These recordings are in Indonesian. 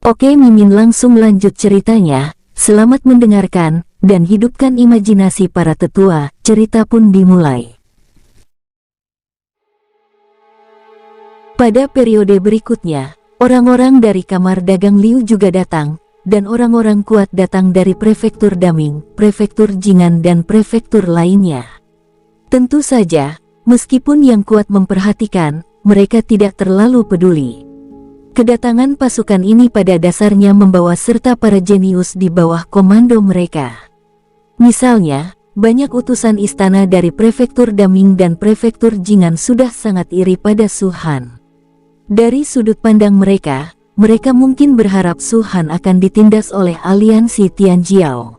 Oke, Mimin langsung lanjut ceritanya. Selamat mendengarkan, dan hidupkan imajinasi para tetua. Cerita pun dimulai. Pada periode berikutnya, orang-orang dari kamar dagang Liu juga datang, dan orang-orang kuat datang dari prefektur Daming, prefektur Jing'an dan prefektur lainnya. Tentu saja, meskipun yang kuat memperhatikan, mereka tidak terlalu peduli. Kedatangan pasukan ini pada dasarnya membawa serta para jenius di bawah komando mereka. Misalnya, banyak utusan istana dari prefektur Daming dan prefektur Jing'an sudah sangat iri pada Su Han. Dari sudut pandang mereka, mereka mungkin berharap Su Han akan ditindas oleh aliansi Tianjiao.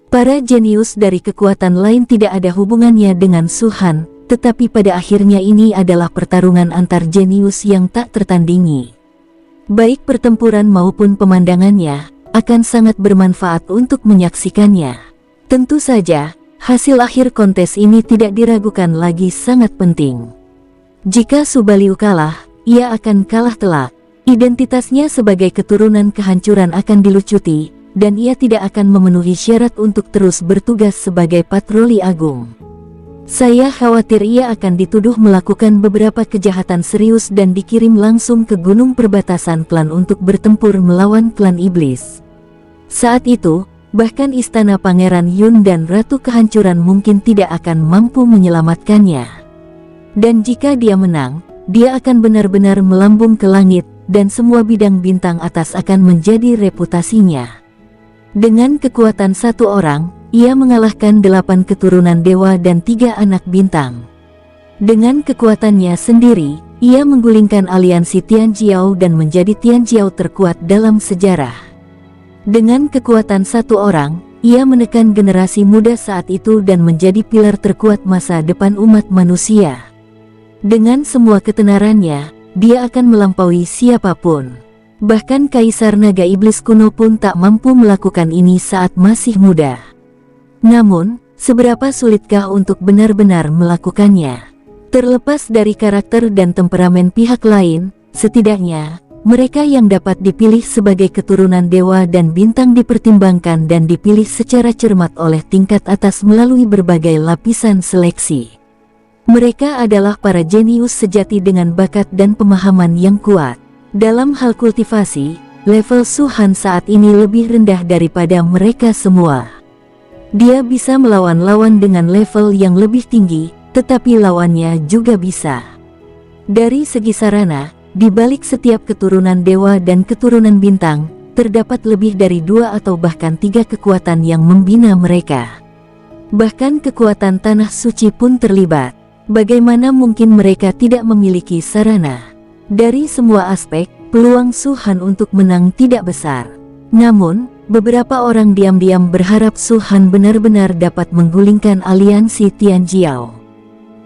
Para jenius dari kekuatan lain tidak ada hubungannya dengan Su Han, tetapi pada akhirnya ini adalah pertarungan antar jenius yang tak tertandingi. Baik pertempuran maupun pemandangannya, akan sangat bermanfaat untuk menyaksikannya. Tentu saja, hasil akhir kontes ini tidak diragukan lagi sangat penting. Jika Su Baliu kalah, ia akan kalah telak. Identitasnya sebagai keturunan kehancuran akan dilucuti, dan ia tidak akan memenuhi syarat untuk terus bertugas sebagai patroli agung. Saya khawatir ia akan dituduh melakukan beberapa kejahatan serius dan dikirim langsung ke gunung perbatasan klan untuk bertempur melawan klan iblis. Saat itu, bahkan istana Pangeran Yun dan Ratu Kehancuran mungkin tidak akan mampu menyelamatkannya. Dan jika dia menang, dia akan benar-benar melambung ke langit, dan semua bidang bintang atas akan menjadi reputasinya. Dengan kekuatan satu orang, ia mengalahkan 8 keturunan dewa dan 3 anak bintang. Dengan kekuatannya sendiri, ia menggulingkan aliansi Tianjiao dan menjadi Tianjiao terkuat dalam sejarah. Dengan kekuatan satu orang, ia menekan generasi muda saat itu dan menjadi pilar terkuat masa depan umat manusia. Dengan semua ketenarannya, dia akan melampaui siapapun. Bahkan Kaisar Naga Iblis kuno pun tak mampu melakukan ini saat masih muda. Namun, seberapa sulitkah untuk benar-benar melakukannya? Terlepas dari karakter dan temperamen pihak lain, setidaknya, mereka yang dapat dipilih sebagai keturunan dewa dan bintang dipertimbangkan dan dipilih secara cermat oleh tingkat atas melalui berbagai lapisan seleksi. Mereka adalah para jenius sejati dengan bakat dan pemahaman yang kuat. Dalam hal kultivasi, level Su Han saat ini lebih rendah daripada mereka semua. Dia bisa melawan lawan dengan level yang lebih tinggi, tetapi lawannya juga bisa. Dari segi sarana, di balik setiap keturunan dewa dan keturunan bintang, terdapat lebih dari 2 atau bahkan 3 kekuatan yang membina mereka. Bahkan kekuatan tanah suci pun terlibat. Bagaimana mungkin mereka tidak memiliki sarana? Dari semua aspek, peluang Su Han untuk menang tidak besar. Namun, beberapa orang diam-diam berharap Su Han benar-benar dapat menggulingkan aliansi Tianjiao.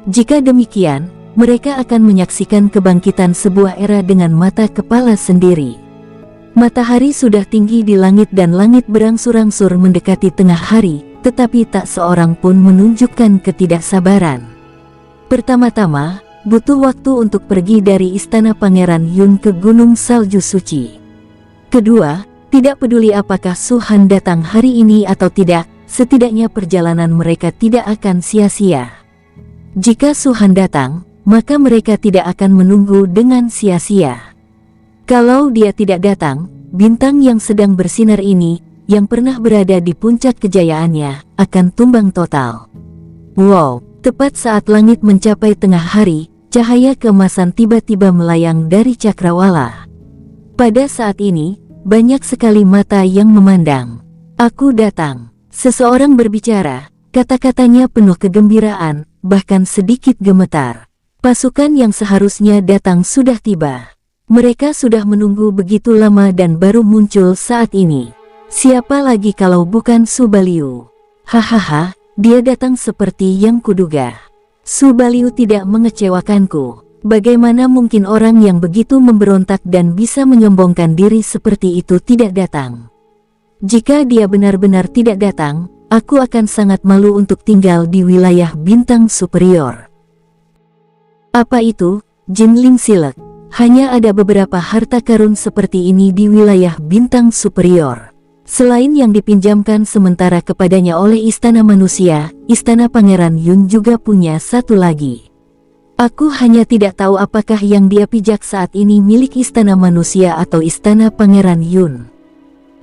Jika demikian, mereka akan menyaksikan kebangkitan sebuah era dengan mata kepala sendiri. Matahari sudah tinggi di langit dan langit berangsur-angsur mendekati tengah hari, tetapi tak seorang pun menunjukkan ketidaksabaran. Pertama-tama, butuh waktu untuk pergi dari istana Pangeran Yun ke Gunung Salju Suci. Kedua, tidak peduli apakah Su Han datang hari ini atau tidak, setidaknya perjalanan mereka tidak akan sia-sia. Jika Su Han datang, maka mereka tidak akan menunggu dengan sia-sia. Kalau dia tidak datang, bintang yang sedang bersinar ini, yang pernah berada di puncak kejayaannya, akan tumbang total. Wow! Tepat saat langit mencapai tengah hari, cahaya keemasan tiba-tiba melayang dari cakrawala. Pada saat ini, banyak sekali mata yang memandang. Aku datang. Seseorang berbicara, kata-katanya penuh kegembiraan, bahkan sedikit gemetar. Pasukan yang seharusnya datang sudah tiba. Mereka sudah menunggu begitu lama dan baru muncul saat ini. Siapa lagi kalau bukan Su Baliu? Hahaha. Dia datang seperti yang kuduga. Su Baliu tidak mengecewakanku. Bagaimana mungkin orang yang begitu memberontak dan bisa menyombongkan diri seperti itu tidak datang? Jika dia benar-benar tidak datang, aku akan sangat malu untuk tinggal di wilayah bintang superior. Apa itu, Jinling Silek? Hanya ada beberapa harta karun seperti ini di wilayah bintang superior. Selain yang dipinjamkan sementara kepadanya oleh istana manusia, istana Pangeran Yun juga punya satu lagi. Aku hanya tidak tahu apakah yang dia pijak saat ini milik istana manusia atau istana Pangeran Yun.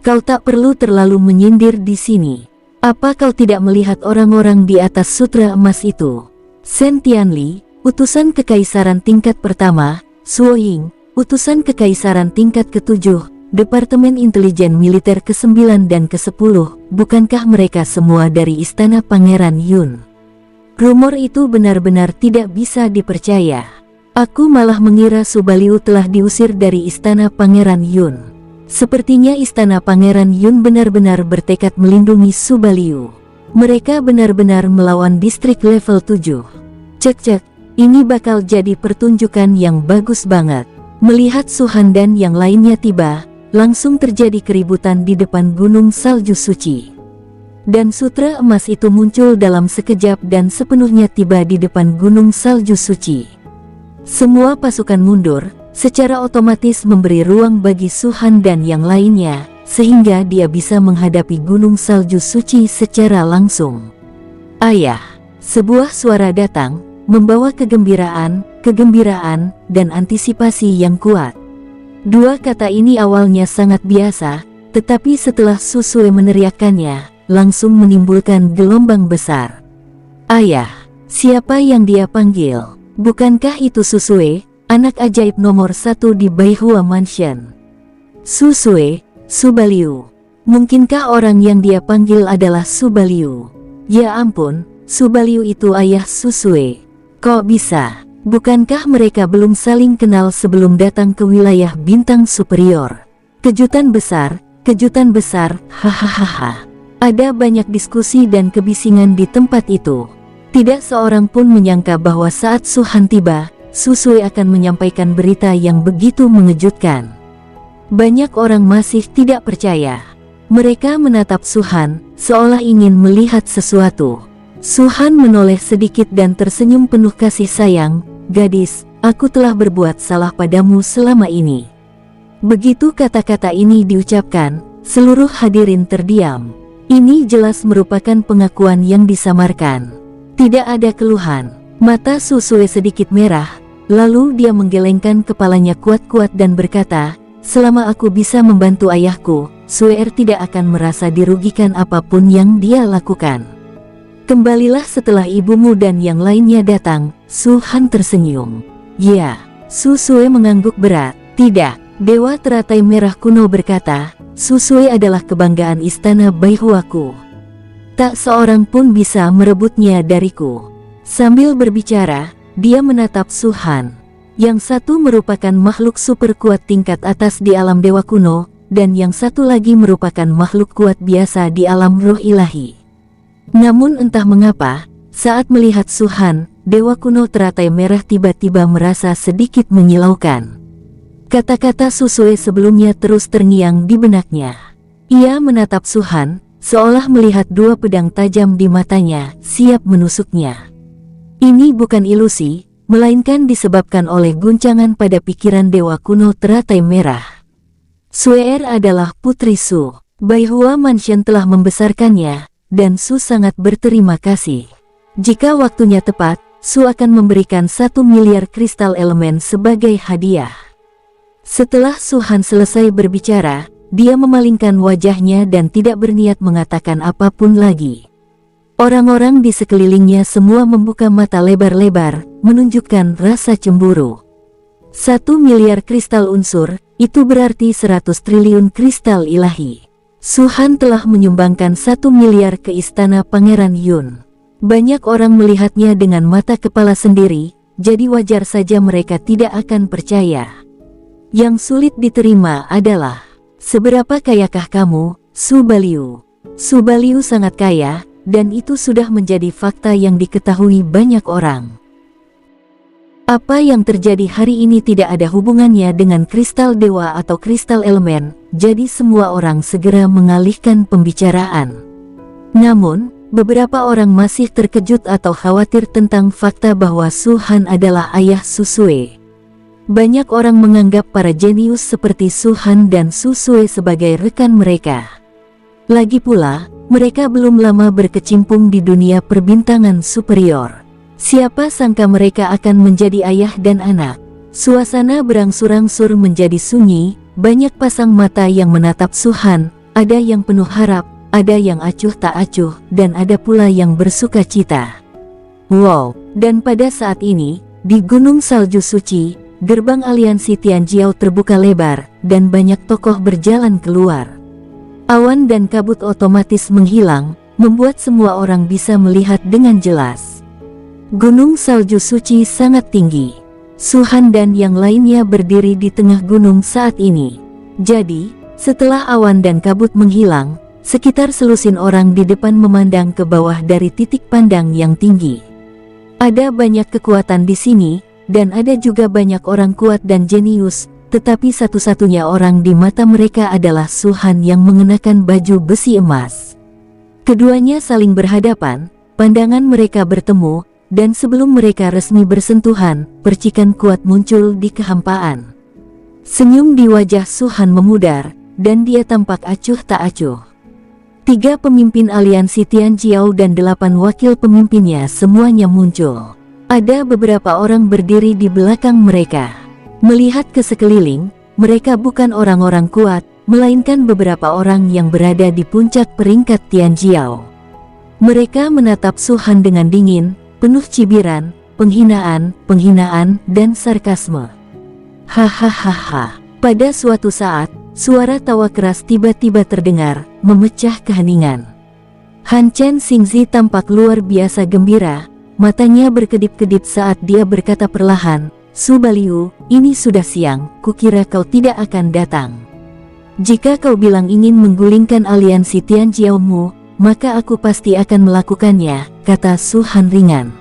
Kau tak perlu terlalu menyindir di sini. Apa kau tidak melihat orang-orang di atas sutra emas itu? Shen Tianli, utusan kekaisaran tingkat pertama, Suo Ying, utusan kekaisaran tingkat ke-7, Departemen Intelijen Militer ke-9 dan ke-10, bukankah mereka semua dari istana Pangeran Yun? Rumor itu benar-benar tidak bisa dipercaya. Aku malah mengira Subaliu telah diusir dari istana Pangeran Yun. Sepertinya istana Pangeran Yun benar-benar bertekad melindungi Subaliu. Mereka benar-benar melawan distrik level 7. Cek-cek. Ini bakal jadi pertunjukan yang bagus banget. Melihat Suhan dan yang lainnya tiba, langsung terjadi keributan di depan gunung salju suci. Dan sutra emas itu muncul dalam sekejap dan sepenuhnya tiba di depan gunung salju suci. Semua pasukan mundur, secara otomatis memberi ruang bagi Suhan dan yang lainnya, sehingga dia bisa menghadapi gunung salju suci secara langsung. Ayah, sebuah suara datang, membawa kegembiraan, dan antisipasi yang kuat. Dua kata ini awalnya sangat biasa, tetapi setelah Susue meneriakkannya, langsung menimbulkan gelombang besar. Ayah, siapa yang dia panggil? Bukankah itu Susue, anak ajaib nomor 1 di Baihua Mansion? Susue, Subaliu. Mungkinkah orang yang dia panggil adalah Subaliu? Ya ampun, Subaliu itu ayah Susue. Kok bisa? Bukankah mereka belum saling kenal sebelum datang ke wilayah bintang superior? Kejutan besar, hahaha. Ada banyak diskusi dan kebisingan di tempat itu. Tidak seorang pun menyangka bahwa saat Suhan tiba, Susue akan menyampaikan berita yang begitu mengejutkan. Banyak orang masih tidak percaya. Mereka menatap Suhan, seolah ingin melihat sesuatu. Suhan menoleh sedikit dan tersenyum penuh kasih sayang. Gadis, aku telah berbuat salah padamu selama ini. Begitu kata-kata ini diucapkan, seluruh hadirin terdiam. Ini jelas merupakan pengakuan yang disamarkan. Tidak ada keluhan. Mata Susue sedikit merah, lalu dia menggelengkan kepalanya kuat-kuat dan berkata, selama aku bisa membantu ayahku, Suer tidak akan merasa dirugikan apapun yang dia lakukan. Kembalilah setelah ibumu dan yang lainnya datang. Suhan tersenyum. Ya, Susue mengangguk berat. Tidak, Dewa Teratai Merah Kuno berkata, Susue adalah kebanggaan istana Baihuaku. Tak seorang pun bisa merebutnya dariku. Sambil berbicara, dia menatap Suhan. Yang satu merupakan makhluk super kuat tingkat atas di alam Dewa Kuno, dan yang satu lagi merupakan makhluk kuat biasa di alam roh ilahi. Namun entah mengapa, saat melihat Suhan, Dewa Kuno Teratai Merah tiba-tiba merasa sedikit menyilaukan. Kata-kata Susue sebelumnya terus terngiang di benaknya. Ia menatap Suhan, seolah melihat dua pedang tajam di matanya, siap menusuknya. Ini bukan ilusi, melainkan disebabkan oleh guncangan pada pikiran Dewa Kuno Teratai Merah. Suer adalah putri Su. Baihua Mansion telah membesarkannya, dan Su sangat berterima kasih. Jika waktunya tepat, Su akan memberikan 1 miliar kristal elemen sebagai hadiah. Setelah Suhan selesai berbicara, dia memalingkan wajahnya dan tidak berniat mengatakan apapun lagi. Orang-orang di sekelilingnya semua membuka mata lebar-lebar, menunjukkan rasa cemburu. 1 miliar kristal unsur, itu berarti 100 triliun kristal ilahi. Suhan telah menyumbangkan 1 miliar ke istana Pangeran Yun. Banyak orang melihatnya dengan mata kepala sendiri, jadi wajar saja mereka tidak akan percaya. Yang sulit diterima adalah, seberapa kayakah kamu, Subaliu? Subaliu sangat kaya, dan itu sudah menjadi fakta yang diketahui banyak orang. Apa yang terjadi hari ini tidak ada hubungannya dengan kristal dewa atau kristal elemen, jadi semua orang segera mengalihkan pembicaraan. Namun, beberapa orang masih terkejut atau khawatir tentang fakta bahwa Suhan adalah ayah Susue. Banyak orang menganggap para jenius seperti Su Han dan Su Sue sebagai rekan mereka. Lagi pula, mereka belum lama berkecimpung di dunia perbintangan superior. Siapa sangka mereka akan menjadi ayah dan anak. Suasana berangsur-angsur menjadi sunyi, banyak pasang mata yang menatap Su Han, ada yang penuh harap, ada yang acuh tak acuh, dan ada pula yang bersuka cita. Wow, dan pada saat ini, di Gunung Salju Suci, gerbang aliansi Tianjiao terbuka lebar, dan banyak tokoh berjalan keluar. Awan dan kabut otomatis menghilang, membuat semua orang bisa melihat dengan jelas. Gunung Salju Suci sangat tinggi. Su Han dan yang lainnya berdiri di tengah gunung saat ini. Jadi, setelah awan dan kabut menghilang, sekitar selusin orang di depan memandang ke bawah dari titik pandang yang tinggi. Ada banyak kekuatan di sini, dan ada juga banyak orang kuat dan jenius, tetapi satu-satunya orang di mata mereka adalah Su Han yang mengenakan baju besi emas. Keduanya saling berhadapan, pandangan mereka bertemu, dan sebelum mereka resmi bersentuhan, percikan kuat muncul di kehampaan. Senyum di wajah Su Han memudar, dan dia tampak acuh tak acuh. 3 pemimpin aliansi Tianjiao dan 8 wakil pemimpinnya semuanya muncul. Ada beberapa orang berdiri di belakang mereka. Melihat ke sekeliling, mereka bukan orang-orang kuat, melainkan beberapa orang yang berada di puncak peringkat Tianjiao. Mereka menatap Su Han dengan dingin, penuh cibiran, penghinaan, dan sarkasme. Hahaha. Pada suatu saat, suara tawa keras tiba-tiba terdengar, memecah keheningan. Han Chen Xingzi tampak luar biasa gembira. Matanya berkedip-kedip saat dia berkata perlahan, "Su Baliu, ini sudah siang, kukira kau tidak akan datang. Jika kau bilang ingin menggulingkan aliansi Tianjiao-mu, maka aku pasti akan melakukannya," kata Su Han ringan.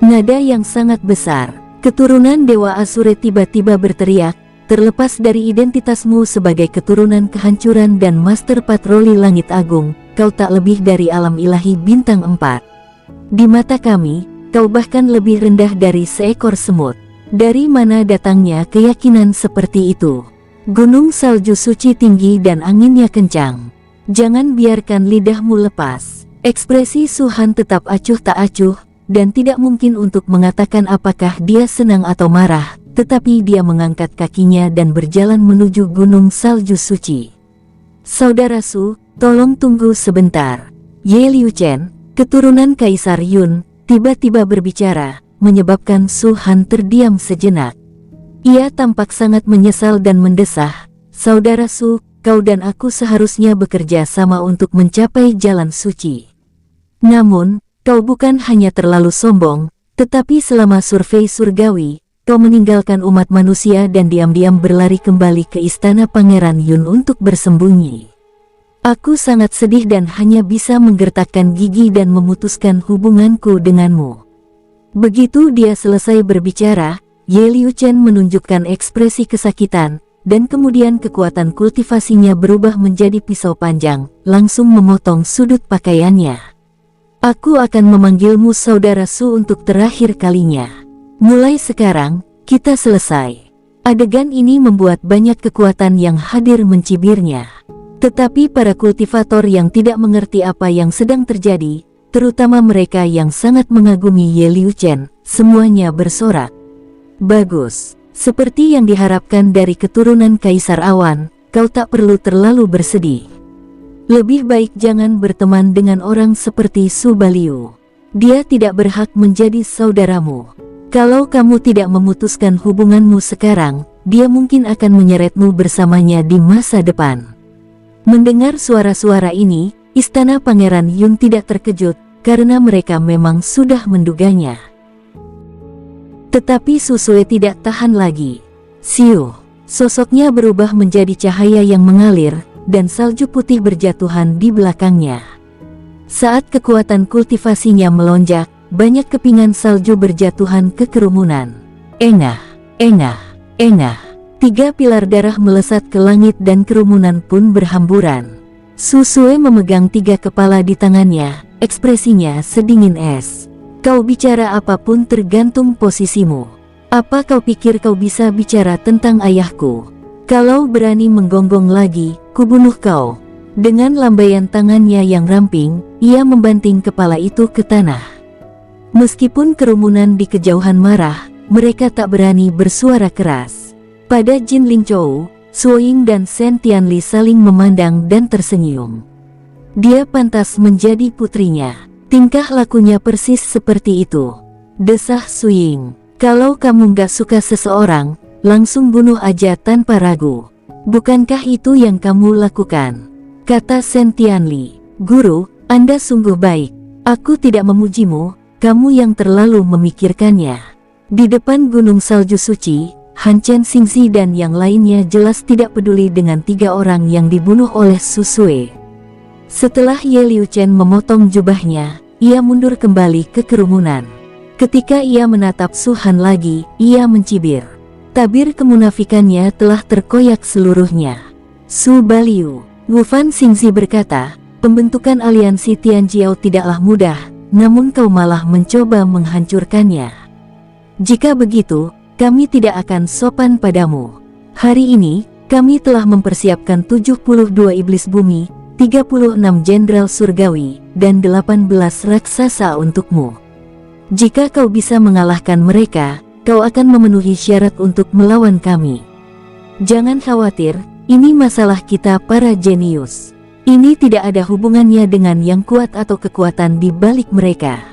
Nada yang sangat besar. Keturunan Dewa Asure tiba-tiba berteriak, "Terlepas dari identitasmu sebagai keturunan kehancuran dan master patroli langit agung, kau tak lebih dari alam ilahi bintang 4. Di mata kami, kau bahkan lebih rendah dari seekor semut. Dari mana datangnya keyakinan seperti itu? Gunung Salju Suci tinggi dan anginnya kencang. Jangan biarkan lidahmu lepas." Ekspresi Su Han tetap acuh tak acuh, dan tidak mungkin untuk mengatakan apakah dia senang atau marah, tetapi dia mengangkat kakinya dan berjalan menuju Gunung Salju Suci. "Saudara Su, tolong tunggu sebentar." Ye Liu Chen, keturunan Kaisar Yun, tiba-tiba berbicara, menyebabkan Su Han terdiam sejenak. Ia tampak sangat menyesal dan mendesah, "Saudara Su, kau dan aku seharusnya bekerja sama untuk mencapai jalan suci. Namun, kau bukan hanya terlalu sombong, tetapi selama survei surgawi, kau meninggalkan umat manusia dan diam-diam berlari kembali ke istana Pangeran Yun untuk bersembunyi. Aku sangat sedih dan hanya bisa menggertakkan gigi dan memutuskan hubunganku denganmu." Begitu dia selesai berbicara, Ye Liu Chen menunjukkan ekspresi kesakitan, dan kemudian kekuatan kultivasinya berubah menjadi pisau panjang, langsung memotong sudut pakaiannya. "Aku akan memanggilmu Saudara Su untuk terakhir kalinya. Mulai sekarang, kita selesai." Adegan ini membuat banyak kekuatan yang hadir mencibirnya. Tetapi para kultivator yang tidak mengerti apa yang sedang terjadi, terutama mereka yang sangat mengagumi Ye Liu Chen, semuanya bersorak. "Bagus. Seperti yang diharapkan dari keturunan Kaisar Awan, kau tak perlu terlalu bersedih. Lebih baik jangan berteman dengan orang seperti Su Baliu. Dia tidak berhak menjadi saudaramu. Kalau kamu tidak memutuskan hubunganmu sekarang, dia mungkin akan menyeretmu bersamanya di masa depan." Mendengar suara-suara ini, istana Pangeran Yun tidak terkejut, karena mereka memang sudah menduganya. Tetapi Su Sue tidak tahan lagi. Siu, sosoknya berubah menjadi cahaya yang mengalir, dan salju putih berjatuhan di belakangnya. Saat kekuatan kultivasinya melonjak, banyak kepingan salju berjatuhan ke kerumunan. Engah, engah, engah. 3 pilar darah melesat ke langit dan kerumunan pun berhamburan. Su Sue memegang 3 kepala di tangannya, ekspresinya sedingin es. "Kau bicara apapun tergantung posisimu. Apa kau pikir kau bisa bicara tentang ayahku? Kalau berani menggonggong lagi, kubunuh kau." Dengan lambaian tangannya yang ramping, ia membanting kepala itu ke tanah. Meskipun kerumunan di kejauhan marah, mereka tak berani bersuara keras. Pada Jin Lingzhou, Su Ying dan Shen Tianli saling memandang dan tersenyum. Dia pantas menjadi putrinya. Tingkah lakunya persis seperti itu, desah Su Ying. Kalau kamu gak suka seseorang, langsung bunuh aja tanpa ragu. Bukankah itu yang kamu lakukan? Kata Shen Tianli. Guru, Anda sungguh baik. Aku tidak memujimu, kamu yang terlalu memikirkannya. Di depan gunung salju suci, Han Chen Xingzi dan yang lainnya jelas tidak peduli dengan 3 orang yang dibunuh oleh Su Sue. Setelah Ye Liu Chen memotong jubahnya, ia mundur kembali ke kerumunan. Ketika ia menatap Su Han lagi, ia mencibir. Tabir kemunafikannya telah terkoyak seluruhnya. Su Baliu, Wu Fan Xingzi berkata, pembentukan aliansi Tianjiao tidaklah mudah, namun kau malah mencoba menghancurkannya. Jika begitu, kami tidak akan sopan padamu. Hari ini, kami telah mempersiapkan 72 iblis bumi, 36 jenderal surgawi, dan 18 raksasa untukmu. Jika kau bisa mengalahkan mereka, kau akan memenuhi syarat untuk melawan kami. Jangan khawatir, ini masalah kita para jenius. Ini tidak ada hubungannya dengan yang kuat atau kekuatan di balik mereka.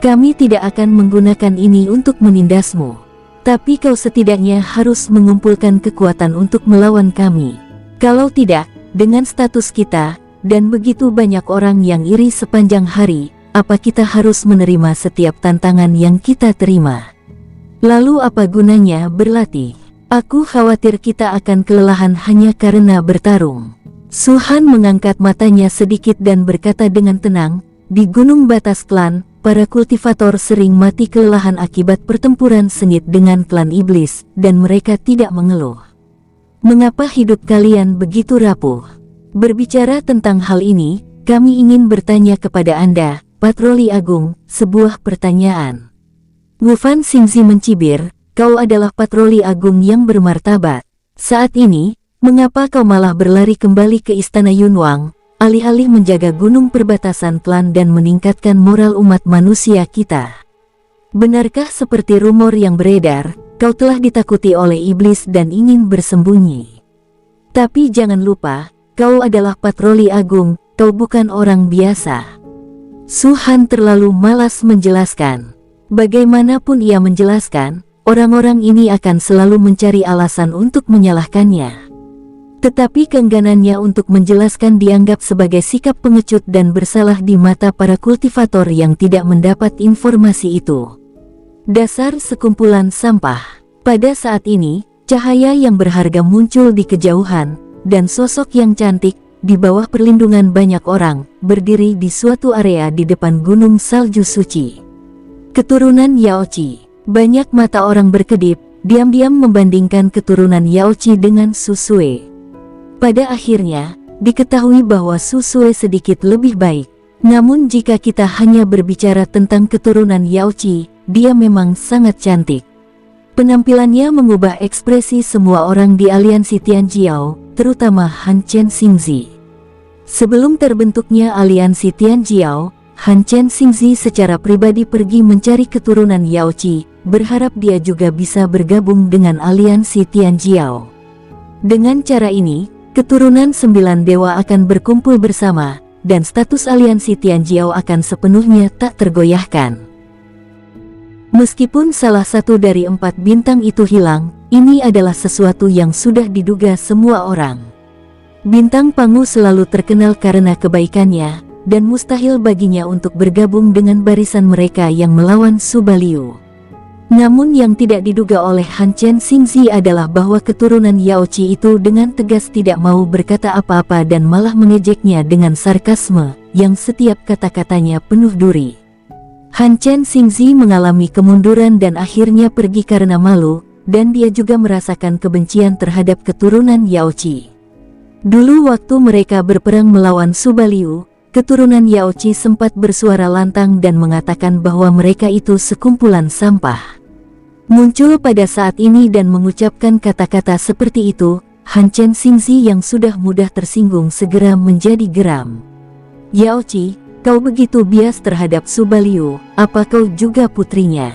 Kami tidak akan menggunakan ini untuk menindasmu. Tapi kau setidaknya harus mengumpulkan kekuatan untuk melawan kami. Kalau tidak, dengan status kita, dan begitu banyak orang yang iri sepanjang hari, apa kita harus menerima setiap tantangan yang kita terima? Lalu apa gunanya berlatih? Aku khawatir kita akan kelelahan hanya karena bertarung. Su Han mengangkat matanya sedikit dan berkata dengan tenang, di Gunung Batas Klan, para kultivator sering mati kelelahan akibat pertempuran sengit dengan klan iblis, dan mereka tidak mengeluh. Mengapa hidup kalian begitu rapuh? Berbicara tentang hal ini, kami ingin bertanya kepada Anda, Patroli Agung, sebuah pertanyaan. Wu Fan Xingzi mencibir, kau adalah patroli agung yang bermartabat. Saat ini, mengapa kau malah berlari kembali ke istana Yunwang, alih-alih menjaga gunung perbatasan klan dan meningkatkan moral umat manusia kita? Benarkah seperti rumor yang beredar, kau telah ditakuti oleh iblis dan ingin bersembunyi? Tapi jangan lupa, kau adalah patroli agung, kau bukan orang biasa. Su Han terlalu malas menjelaskan. Bagaimanapun ia menjelaskan, orang-orang ini akan selalu mencari alasan untuk menyalahkannya. Tetapi keengganannya untuk menjelaskan dianggap sebagai sikap pengecut dan bersalah di mata para kultivator yang tidak mendapat informasi itu. Dasar sekumpulan sampah. Pada saat ini, cahaya yang berharga muncul di kejauhan, dan sosok yang cantik, di bawah perlindungan banyak orang, berdiri di suatu area di depan gunung salju suci. Keturunan Yaoqi. Banyak mata orang berkedip, diam-diam membandingkan keturunan Yaoqi dengan Su Sue. Pada akhirnya, diketahui bahwa Su Sue sedikit lebih baik. Namun jika kita hanya berbicara tentang keturunan Yaoqi, dia memang sangat cantik. Penampilannya mengubah ekspresi semua orang di aliansi Tianjiao, terutama Han Chen Xingzi. Sebelum terbentuknya aliansi Tianjiao, Han Chen Xingzi secara pribadi pergi mencari keturunan Yaoqi, berharap dia juga bisa bergabung dengan aliansi Tianjiao. Dengan cara ini, keturunan 9 dewa akan berkumpul bersama, dan status aliansi Tianjiao akan sepenuhnya tak tergoyahkan. Meskipun salah satu dari 4 bintang itu hilang, ini adalah sesuatu yang sudah diduga semua orang. Bintang Pangu selalu terkenal karena kebaikannya, dan mustahil baginya untuk bergabung dengan barisan mereka yang melawan Su Baliu. Namun yang tidak diduga oleh Han Chen Xingzi adalah bahwa keturunan Yaoqi itu dengan tegas tidak mau berkata apa-apa dan malah mengejeknya dengan sarkasme, yang setiap kata-katanya penuh duri. Han Chen Xingzi mengalami kemunduran dan akhirnya pergi karena malu, dan dia juga merasakan kebencian terhadap keturunan Yaoqi. Dulu waktu mereka berperang melawan Su Baliu, keturunan Yaoqi sempat bersuara lantang dan mengatakan bahwa mereka itu sekumpulan sampah. muncul pada saat ini dan mengucapkan kata-kata seperti itu, Han Chen Xingzi yang sudah mudah tersinggung segera menjadi geram. Yao Qi, kau begitu bias terhadap Su Baliu, apa kau juga putrinya?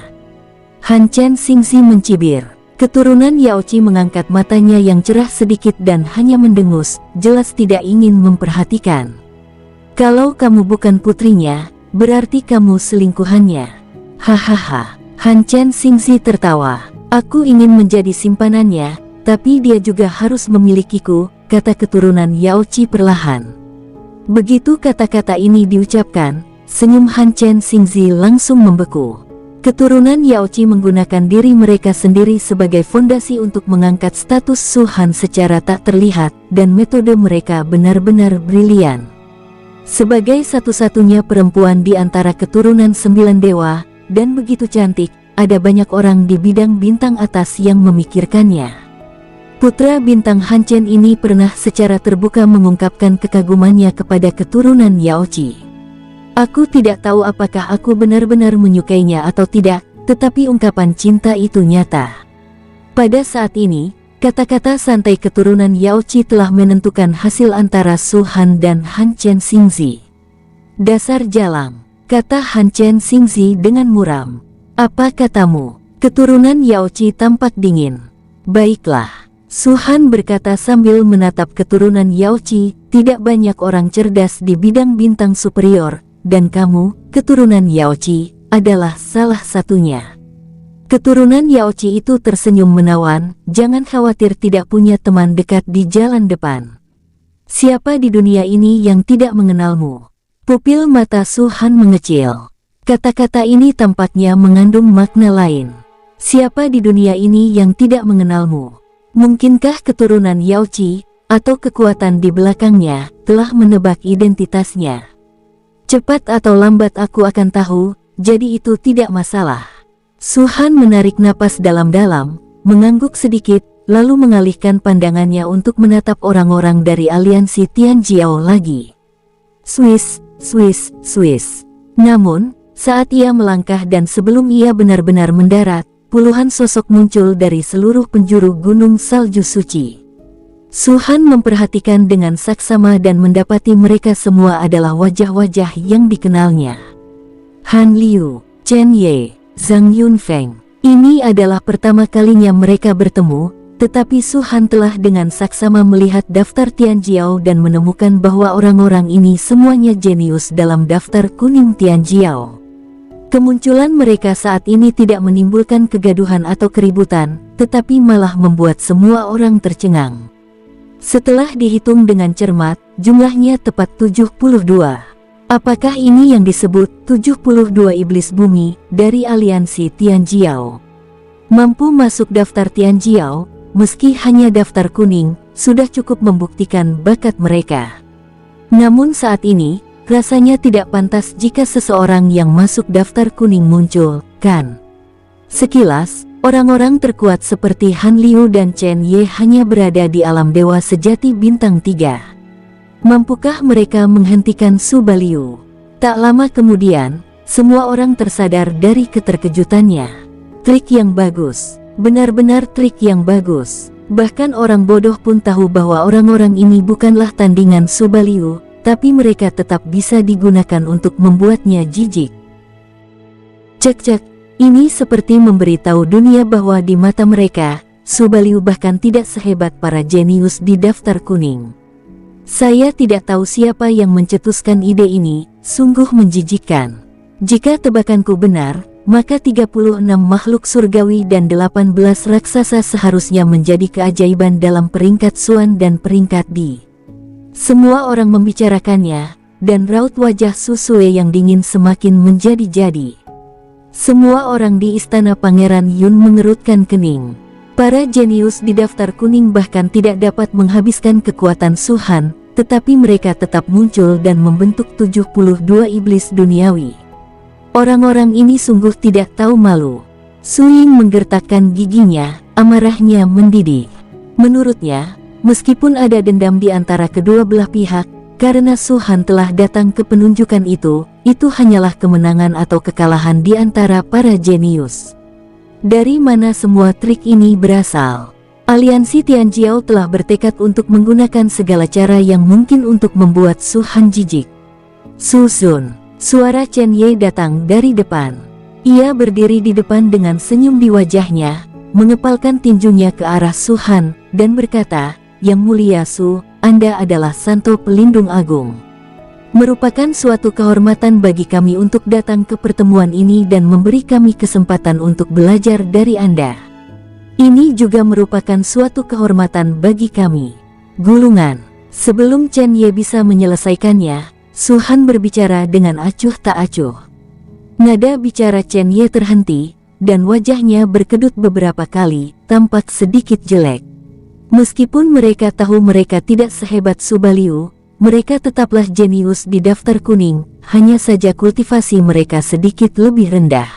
Han Chen Xingzi mencibir. Keturunan Yao Qi mengangkat matanya yang cerah sedikit dan hanya mendengus, jelas tidak ingin memperhatikan. Kalau kamu bukan putrinya, berarti kamu selingkuhannya. Hahaha. Han Chen Xingzi tertawa. Aku ingin menjadi simpanannya, tapi dia juga harus memilikiku, kata keturunan Yao Qi perlahan. Begitu kata-kata ini diucapkan, senyum Han Chen Xingzi langsung membeku. Keturunan Yao Qi menggunakan diri mereka sendiri sebagai fondasi untuk mengangkat status Su Han secara tak terlihat, dan metode mereka benar-benar brilian. Sebagai satu-satunya perempuan di antara keturunan 9 dewa, dan begitu cantik, ada banyak orang di bidang bintang atas yang memikirkannya. Putra bintang Han Chen ini pernah secara terbuka mengungkapkan kekagumannya kepada keturunan Yao Qi. Aku tidak tahu apakah aku benar-benar menyukainya atau tidak, tetapi ungkapan cinta itu nyata. Pada saat ini, kata-kata santai keturunan Yao Qi telah menentukan hasil antara Su Han dan Han Chen Xingzi. Dasar jalang, kata Han Chen Xingzi dengan muram. Apa katamu? Keturunan Yao Qi tampak dingin. Baiklah, Su Han berkata sambil menatap keturunan Yao Qi, tidak banyak orang cerdas di bidang bintang superior, dan kamu, keturunan Yao Qi, adalah salah satunya. Keturunan Yao Qi itu tersenyum menawan, jangan khawatir tidak punya teman dekat di jalan depan. Siapa di dunia ini yang tidak mengenalmu? Pupil mata Su Han mengecil. Kata-kata ini tampaknya mengandung makna lain. Siapa di dunia ini yang tidak mengenalmu? Mungkinkah keturunan Yao Qi, atau kekuatan di belakangnya, telah menebak identitasnya? Cepat atau lambat aku akan tahu, jadi itu tidak masalah. Su Han menarik napas dalam-dalam, mengangguk sedikit, lalu mengalihkan pandangannya untuk menatap orang-orang dari aliansi Tianjiao lagi. Swiss, Swiss, Swiss. Namun, saat ia melangkah dan sebelum ia benar-benar mendarat, puluhan sosok muncul dari seluruh penjuru gunung salju suci. Su Han memperhatikan dengan saksama dan mendapati mereka semua adalah wajah-wajah yang dikenalnya. Han Liu, Chen Ye, Zhang Yunfeng. Ini adalah pertama kalinya mereka bertemu, tetapi Su Han telah dengan saksama melihat daftar Tianjiao dan menemukan bahwa orang-orang ini semuanya jenius dalam daftar kuning Tianjiao. Kemunculan mereka saat ini tidak menimbulkan kegaduhan atau keributan, tetapi malah membuat semua orang tercengang. Setelah dihitung dengan cermat, jumlahnya tepat 72. Apakah ini yang disebut 72 iblis bumi dari aliansi Tianjiao? Mampu masuk daftar Tianjiao, meski hanya daftar kuning, sudah cukup membuktikan bakat mereka. Namun saat ini, rasanya tidak pantas jika seseorang yang masuk daftar kuning muncul, kan? Sekilas, orang-orang terkuat seperti Han Liu dan Chen Ye hanya berada di alam dewa sejati bintang 3. Mampukah mereka menghentikan Su Baliu? Tak lama kemudian, semua orang tersadar dari keterkejutannya. Trik yang bagus. Benar-benar trik yang bagus. Bahkan orang bodoh pun tahu bahwa orang-orang ini bukanlah tandingan Su Baliu, tapi mereka tetap bisa digunakan untuk membuatnya jijik. Cek-cek, ini seperti memberitahu dunia bahwa di mata mereka, Su Baliu bahkan tidak sehebat para jenius di daftar kuning. Saya tidak tahu siapa yang mencetuskan ide ini, sungguh menjijikkan. Jika tebakanku benar, maka 36 makhluk surgawi dan 18 raksasa seharusnya menjadi keajaiban dalam peringkat Xuan dan peringkat Di. Semua orang membicarakannya, dan raut wajah Su Sue yang dingin semakin menjadi-jadi. Semua orang di istana Pangeran Yun mengerutkan kening. Para jenius di daftar kuning bahkan tidak dapat menghabiskan kekuatan Su Han, tetapi mereka tetap muncul dan membentuk 72 iblis duniawi. Orang-orang ini sungguh tidak tahu malu. Su Ying menggertakkan giginya, amarahnya mendidih. Menurutnya, meskipun ada dendam di antara kedua belah pihak, karena Su Han telah datang ke penunjukan itu hanyalah kemenangan atau kekalahan di antara para jenius. Dari mana semua trik ini berasal? Aliansi Tianjiao telah bertekad untuk menggunakan segala cara yang mungkin untuk membuat Su Han jijik. Su Sun. Suara Chen Ye datang dari depan. Ia berdiri di depan dengan senyum di wajahnya, mengepalkan tinjunya ke arah Su Han, dan berkata, "Yang mulia Su, Anda adalah Santo Pelindung Agung. Merupakan suatu kehormatan bagi kami untuk datang ke pertemuan ini dan memberi kami kesempatan untuk belajar dari Anda. Ini juga merupakan suatu kehormatan bagi kami." Gulungan. Sebelum Chen Ye bisa menyelesaikannya, Su Han berbicara dengan acuh tak acuh. Nada bicara Chen Ye terhenti, dan wajahnya berkedut beberapa kali, tampak sedikit jelek. Meskipun mereka tahu mereka tidak sehebat Su Baliu, mereka tetaplah jenius di daftar kuning, hanya saja kultivasi mereka sedikit lebih rendah.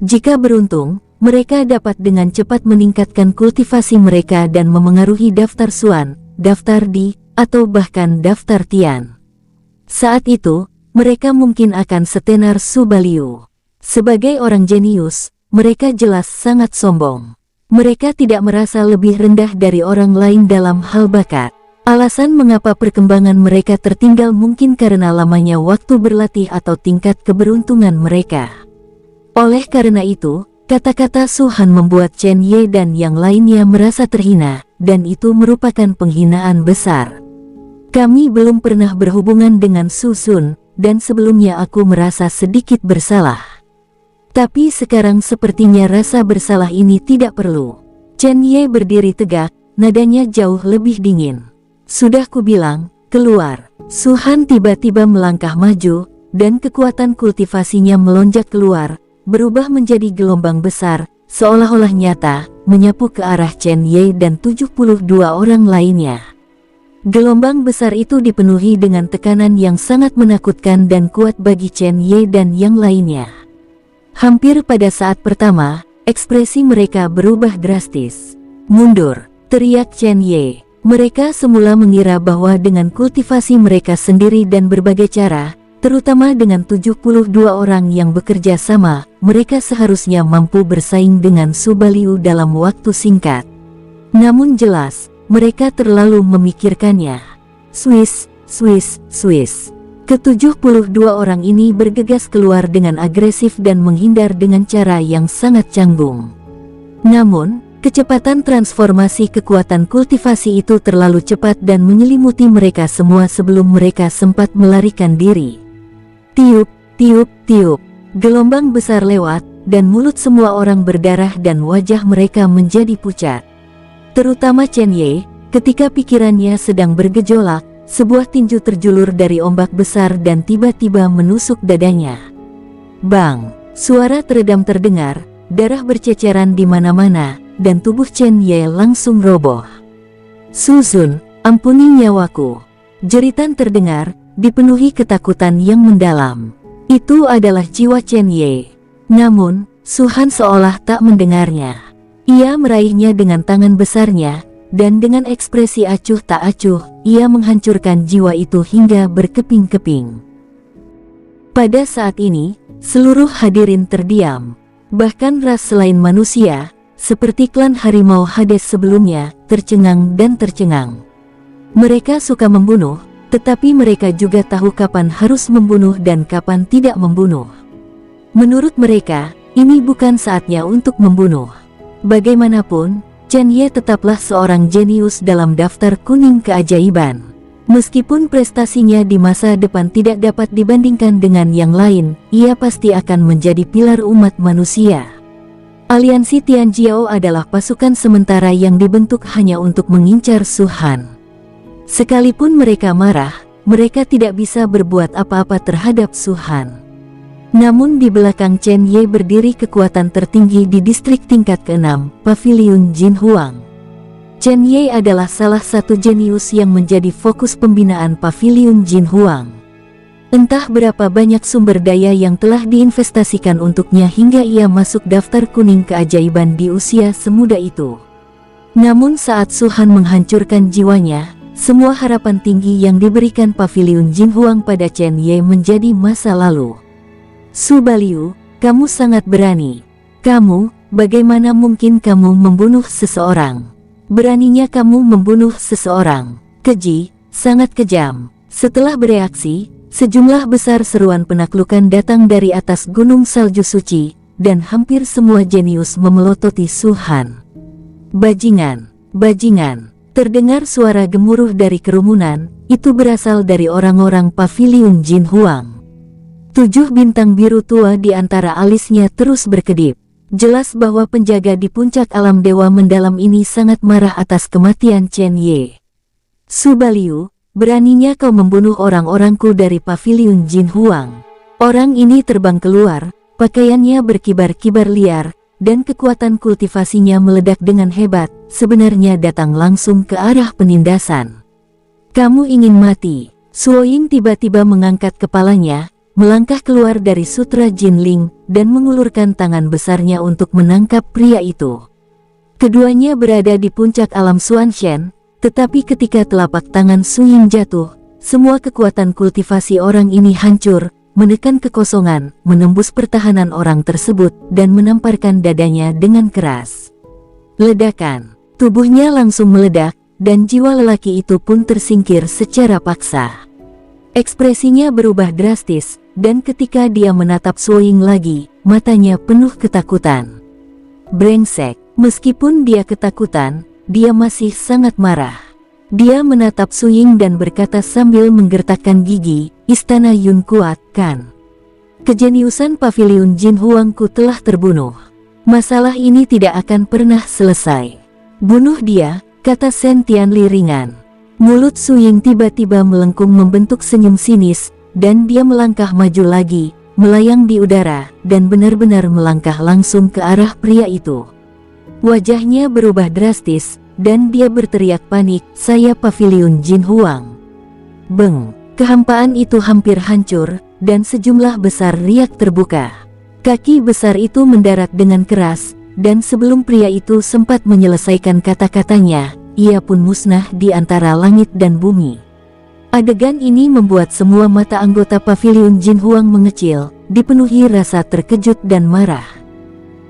Jika beruntung, mereka dapat dengan cepat meningkatkan kultivasi mereka dan memengaruhi daftar Suan, daftar Di, atau bahkan daftar Tian. Saat itu, mereka mungkin akan setenar Su Baliu. Sebagai orang jenius, mereka jelas sangat sombong. Mereka tidak merasa lebih rendah dari orang lain dalam hal bakat. Alasan mengapa perkembangan mereka tertinggal mungkin karena lamanya waktu berlatih atau tingkat keberuntungan mereka. Oleh karena itu, kata-kata Su Han membuat Chen Ye dan yang lainnya merasa terhina, dan itu merupakan penghinaan besar. Kami belum pernah berhubungan dengan Su Sun, dan sebelumnya aku merasa sedikit bersalah. Tapi sekarang sepertinya rasa bersalah ini tidak perlu. Chen Ye berdiri tegak, nadanya jauh lebih dingin. Sudah kubilang, keluar. Su Han tiba-tiba melangkah maju, dan kekuatan kultivasinya melonjak keluar, berubah menjadi gelombang besar, seolah-olah nyata, menyapu ke arah Chen Ye dan 72 orang lainnya. Gelombang besar itu dipenuhi dengan tekanan yang sangat menakutkan dan kuat bagi Chen Ye dan yang lainnya. Hampir pada saat pertama, ekspresi mereka berubah drastis. "Mundur!" teriak Chen Ye. Mereka semula mengira bahwa dengan kultivasi mereka sendiri dan berbagai cara, terutama dengan 72 orang yang bekerja sama, mereka seharusnya mampu bersaing dengan Su Baliu dalam waktu singkat. Namun jelas, mereka terlalu memikirkannya. Swiss, Swiss, Swiss. Ke-72 orang ini bergegas keluar dengan agresif dan menghindar dengan cara yang sangat canggung. Namun, kecepatan transformasi kekuatan kultivasi itu terlalu cepat dan menyelimuti mereka semua sebelum mereka sempat melarikan diri. Tiup, tiup, tiup. Gelombang besar lewat, dan mulut semua orang berdarah dan wajah mereka menjadi pucat. Terutama Chen Ye, ketika pikirannya sedang bergejolak, sebuah tinju terjulur dari ombak besar dan tiba-tiba menusuk dadanya. Bang! Suara teredam terdengar, darah berceceran di mana-mana, dan tubuh Chen Ye langsung roboh. "Su Sun, ampuni nyawaku!" Jeritan terdengar, dipenuhi ketakutan yang mendalam. Itu adalah jiwa Chen Ye. Namun, Su Han seolah tak mendengarnya. Ia meraihnya dengan tangan besarnya, dan dengan ekspresi acuh tak acuh, ia menghancurkan jiwa itu hingga berkeping-keping. Pada saat ini, seluruh hadirin terdiam. Bahkan ras selain manusia, seperti klan harimau Hades sebelumnya, tercengang dan tercengang. Mereka suka membunuh, tetapi mereka juga tahu kapan harus membunuh dan kapan tidak membunuh. Menurut mereka, ini bukan saatnya untuk membunuh. Bagaimanapun, Chen Ye tetaplah seorang jenius dalam daftar kuning keajaiban. Meskipun prestasinya di masa depan tidak dapat dibandingkan dengan yang lain, ia pasti akan menjadi pilar umat manusia. Aliansi Tianjiao adalah pasukan sementara yang dibentuk hanya untuk mengincar Su Han. Sekalipun mereka marah, mereka tidak bisa berbuat apa-apa terhadap Su Han. Namun di belakang Chen Ye berdiri kekuatan tertinggi di distrik tingkat ke-6, Paviliun Jin Huang. Chen Ye adalah salah satu jenius yang menjadi fokus pembinaan Paviliun Jin Huang. Entah berapa banyak sumber daya yang telah diinvestasikan untuknya hingga ia masuk daftar kuning keajaiban di usia semuda itu. Namun saat Su Han menghancurkan jiwanya, semua harapan tinggi yang diberikan Paviliun Jin Huang pada Chen Ye menjadi masa lalu. "Su Baliu, kamu sangat berani. Kamu bagaimana mungkin kamu membunuh seseorang? Beraninya kamu membunuh seseorang. Keji, sangat kejam. Setelah bereaksi, sejumlah besar seruan penaklukan datang dari atas gunung salju suci, dan hampir semua jenius memelototi Su Han. Bajingan, bajingan. Terdengar suara gemuruh dari kerumunan, itu berasal dari orang-orang paviliun Jin Huang. 7 bintang biru tua di antara alisnya terus berkedip. Jelas bahwa penjaga di puncak alam dewa mendalam ini sangat marah atas kematian Chen Ye. Su Baliu, beraninya kau membunuh orang-orangku dari paviliun Jin Huang. Orang ini terbang keluar, pakaiannya berkibar-kibar liar, dan kekuatan kultivasinya meledak dengan hebat, sebenarnya datang langsung ke arah penindasan. Kamu ingin mati? Suoying tiba-tiba mengangkat kepalanya, melangkah keluar dari sutra Jinling, dan mengulurkan tangan besarnya untuk menangkap pria itu. Keduanya berada di puncak alam Xuanshen, tetapi ketika telapak tangan Su Ying jatuh, semua kekuatan kultivasi orang ini hancur, menekan kekosongan, menembus pertahanan orang tersebut, dan menamparkan dadanya dengan keras. Ledakan, tubuhnya langsung meledak, dan jiwa lelaki itu pun tersingkir secara paksa. Ekspresinya berubah drastis, dan ketika dia menatap Suoying lagi, matanya penuh ketakutan. Brengsek, meskipun dia ketakutan, dia masih sangat marah. Dia menatap Su Ying dan berkata sambil menggertakkan gigi, "Istana Yun kuat, kan? Kejeniusan paviliun Jin Huangku telah terbunuh. Masalah ini tidak akan pernah selesai. Bunuh dia," kata Shen Tianli ringan. Mulut Su Ying tiba-tiba melengkung membentuk senyum sinis, dan dia melangkah maju lagi, melayang di udara, dan benar-benar melangkah langsung ke arah pria itu. Wajahnya berubah drastis, dan dia berteriak panik, "Saya paviliun Jin Huang." Beng, kehampaan itu hampir hancur, dan sejumlah besar riak terbuka. Kaki besar itu mendarat dengan keras, dan sebelum pria itu sempat menyelesaikan kata-katanya, ia pun musnah di antara langit dan bumi. Adegan ini membuat semua mata anggota paviliun Jin Huang mengecil, dipenuhi rasa terkejut dan marah.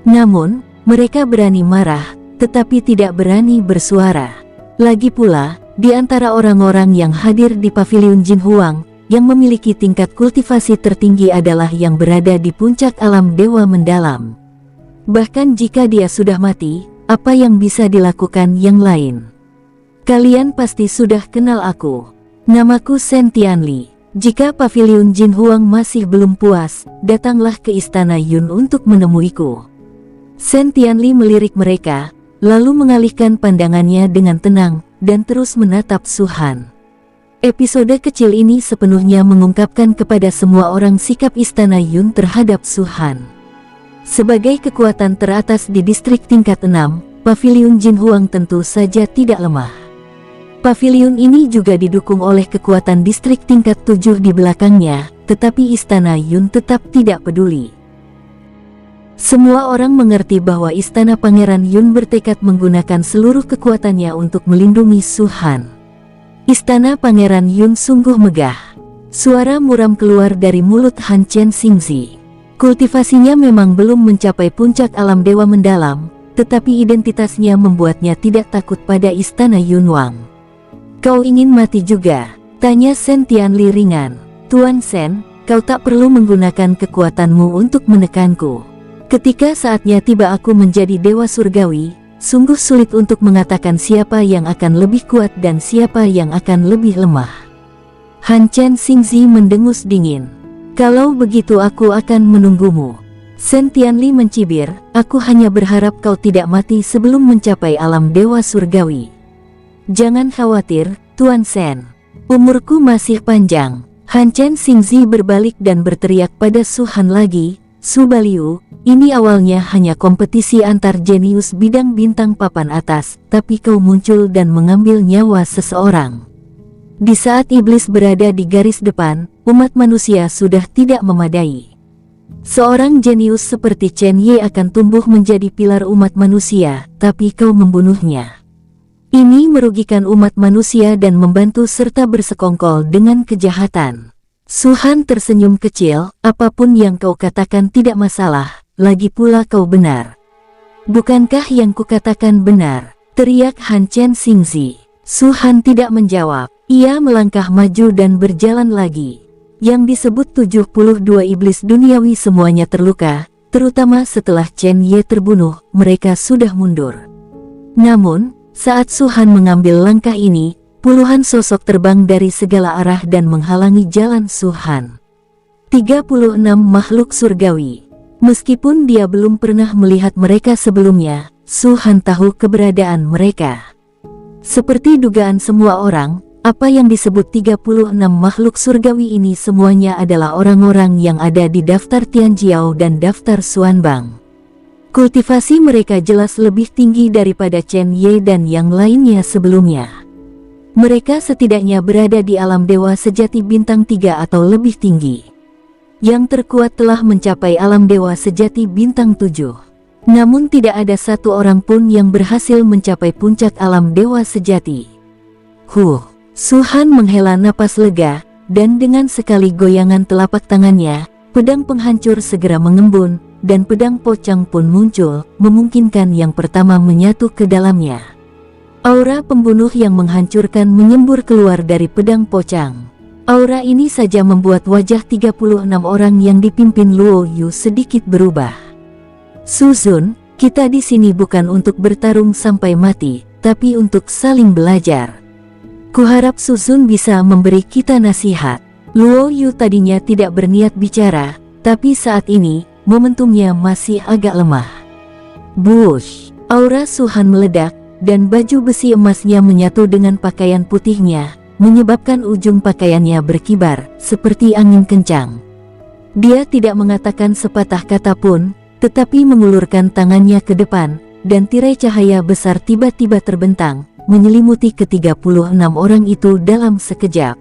Namun, mereka berani marah, tetapi tidak berani bersuara. Lagi pula, di antara orang-orang yang hadir di paviliun Jin Huang, yang memiliki tingkat kultivasi tertinggi adalah yang berada di puncak alam dewa mendalam. Bahkan jika dia sudah mati, apa yang bisa dilakukan yang lain? Kalian pasti sudah kenal aku. Namaku Shen Tianli. Jika paviliun Jin Huang masih belum puas, datanglah ke istana Yun untuk menemuiku. Shen Tianli melirik mereka, lalu mengalihkan pandangannya dengan tenang, dan terus menatap Su Han. Episode kecil ini sepenuhnya mengungkapkan kepada semua orang sikap istana Yun terhadap Su Han. Sebagai kekuatan teratas di distrik tingkat 6, paviliun Jin Huang tentu saja tidak lemah. Paviliun ini juga didukung oleh kekuatan distrik tingkat 7 di belakangnya, tetapi istana Yun tetap tidak peduli. Semua orang mengerti bahwa istana Pangeran Yun bertekad menggunakan seluruh kekuatannya untuk melindungi Su Han. Istana Pangeran Yun sungguh megah. Suara muram keluar dari mulut Han Chen Xingzi. Kultivasinya memang belum mencapai puncak alam dewa mendalam, tetapi identitasnya membuatnya tidak takut pada istana Yun Wang. "Kau ingin mati juga?" tanya Shen Tianli ringan. "Tuan Shen, kau tak perlu menggunakan kekuatanmu untuk menekanku. Ketika saatnya tiba aku menjadi dewa surgawi, sungguh sulit untuk mengatakan siapa yang akan lebih kuat dan siapa yang akan lebih lemah." Han Chen Xingzi mendengus dingin. "Kalau begitu aku akan menunggumu." Shen Tianli mencibir, "Aku hanya berharap kau tidak mati sebelum mencapai alam dewa surgawi." "Jangan khawatir, Tuan Shen. Umurku masih panjang." Han Chen Xingzi berbalik dan berteriak pada Su Han lagi, "Su Baliu, ini awalnya hanya kompetisi antar jenius bidang bintang papan atas, tapi kau muncul dan mengambil nyawa seseorang. Di saat iblis berada di garis depan, umat manusia sudah tidak memadai. Seorang jenius seperti Chen Ye akan tumbuh menjadi pilar umat manusia, tapi kau membunuhnya. Ini merugikan umat manusia dan membantu serta bersekongkol dengan kejahatan." Su Han tersenyum kecil, "Apapun yang kau katakan tidak masalah, lagi pula kau benar. Bukankah yang kukatakan benar? Teriak Han Chen Xingzi. Su Han tidak menjawab. Ia melangkah maju dan berjalan lagi. Yang disebut 72 iblis duniawi semuanya terluka, terutama setelah Chen Ye terbunuh, mereka sudah mundur. Namun, saat Su Han mengambil langkah ini, puluhan sosok terbang dari segala arah dan menghalangi jalan Su Han. 36 makhluk surgawi. Meskipun dia belum pernah melihat mereka sebelumnya, Su Han tahu keberadaan mereka. Seperti dugaan semua orang, apa yang disebut 36 makhluk surgawi ini semuanya adalah orang-orang yang ada di daftar Tianjiao dan daftar Xuanbang. Kultivasi mereka jelas lebih tinggi daripada Chen Ye dan yang lainnya sebelumnya. Mereka setidaknya berada di alam dewa sejati bintang 3 atau lebih tinggi. Yang terkuat telah mencapai alam dewa sejati bintang 7. Namun tidak ada satu orang pun yang berhasil mencapai puncak alam dewa sejati. Su Han menghela napas lega, dan dengan sekali goyangan telapak tangannya, pedang penghancur segera mengembun, dan pedang pocang pun muncul, memungkinkan yang pertama menyatu ke dalamnya. Aura pembunuh yang menghancurkan menyembur keluar dari pedang pocang. Aura ini saja membuat wajah 36 orang yang dipimpin Luo Yu sedikit berubah. Su Zun, kita di sini bukan untuk bertarung sampai mati, tapi untuk saling belajar. Kuharap Su Zun bisa memberi kita nasihat. Luo Yu tadinya tidak berniat bicara, tapi saat ini, momentumnya masih agak lemah. Bush! Aura Su Han meledak, dan baju besi emasnya menyatu dengan pakaian putihnya, menyebabkan ujung pakaiannya berkibar, seperti angin kencang. Dia tidak mengatakan sepatah kata pun, tetapi mengulurkan tangannya ke depan, dan tirai cahaya besar tiba-tiba terbentang, menyelimuti ke-36 orang itu dalam sekejap.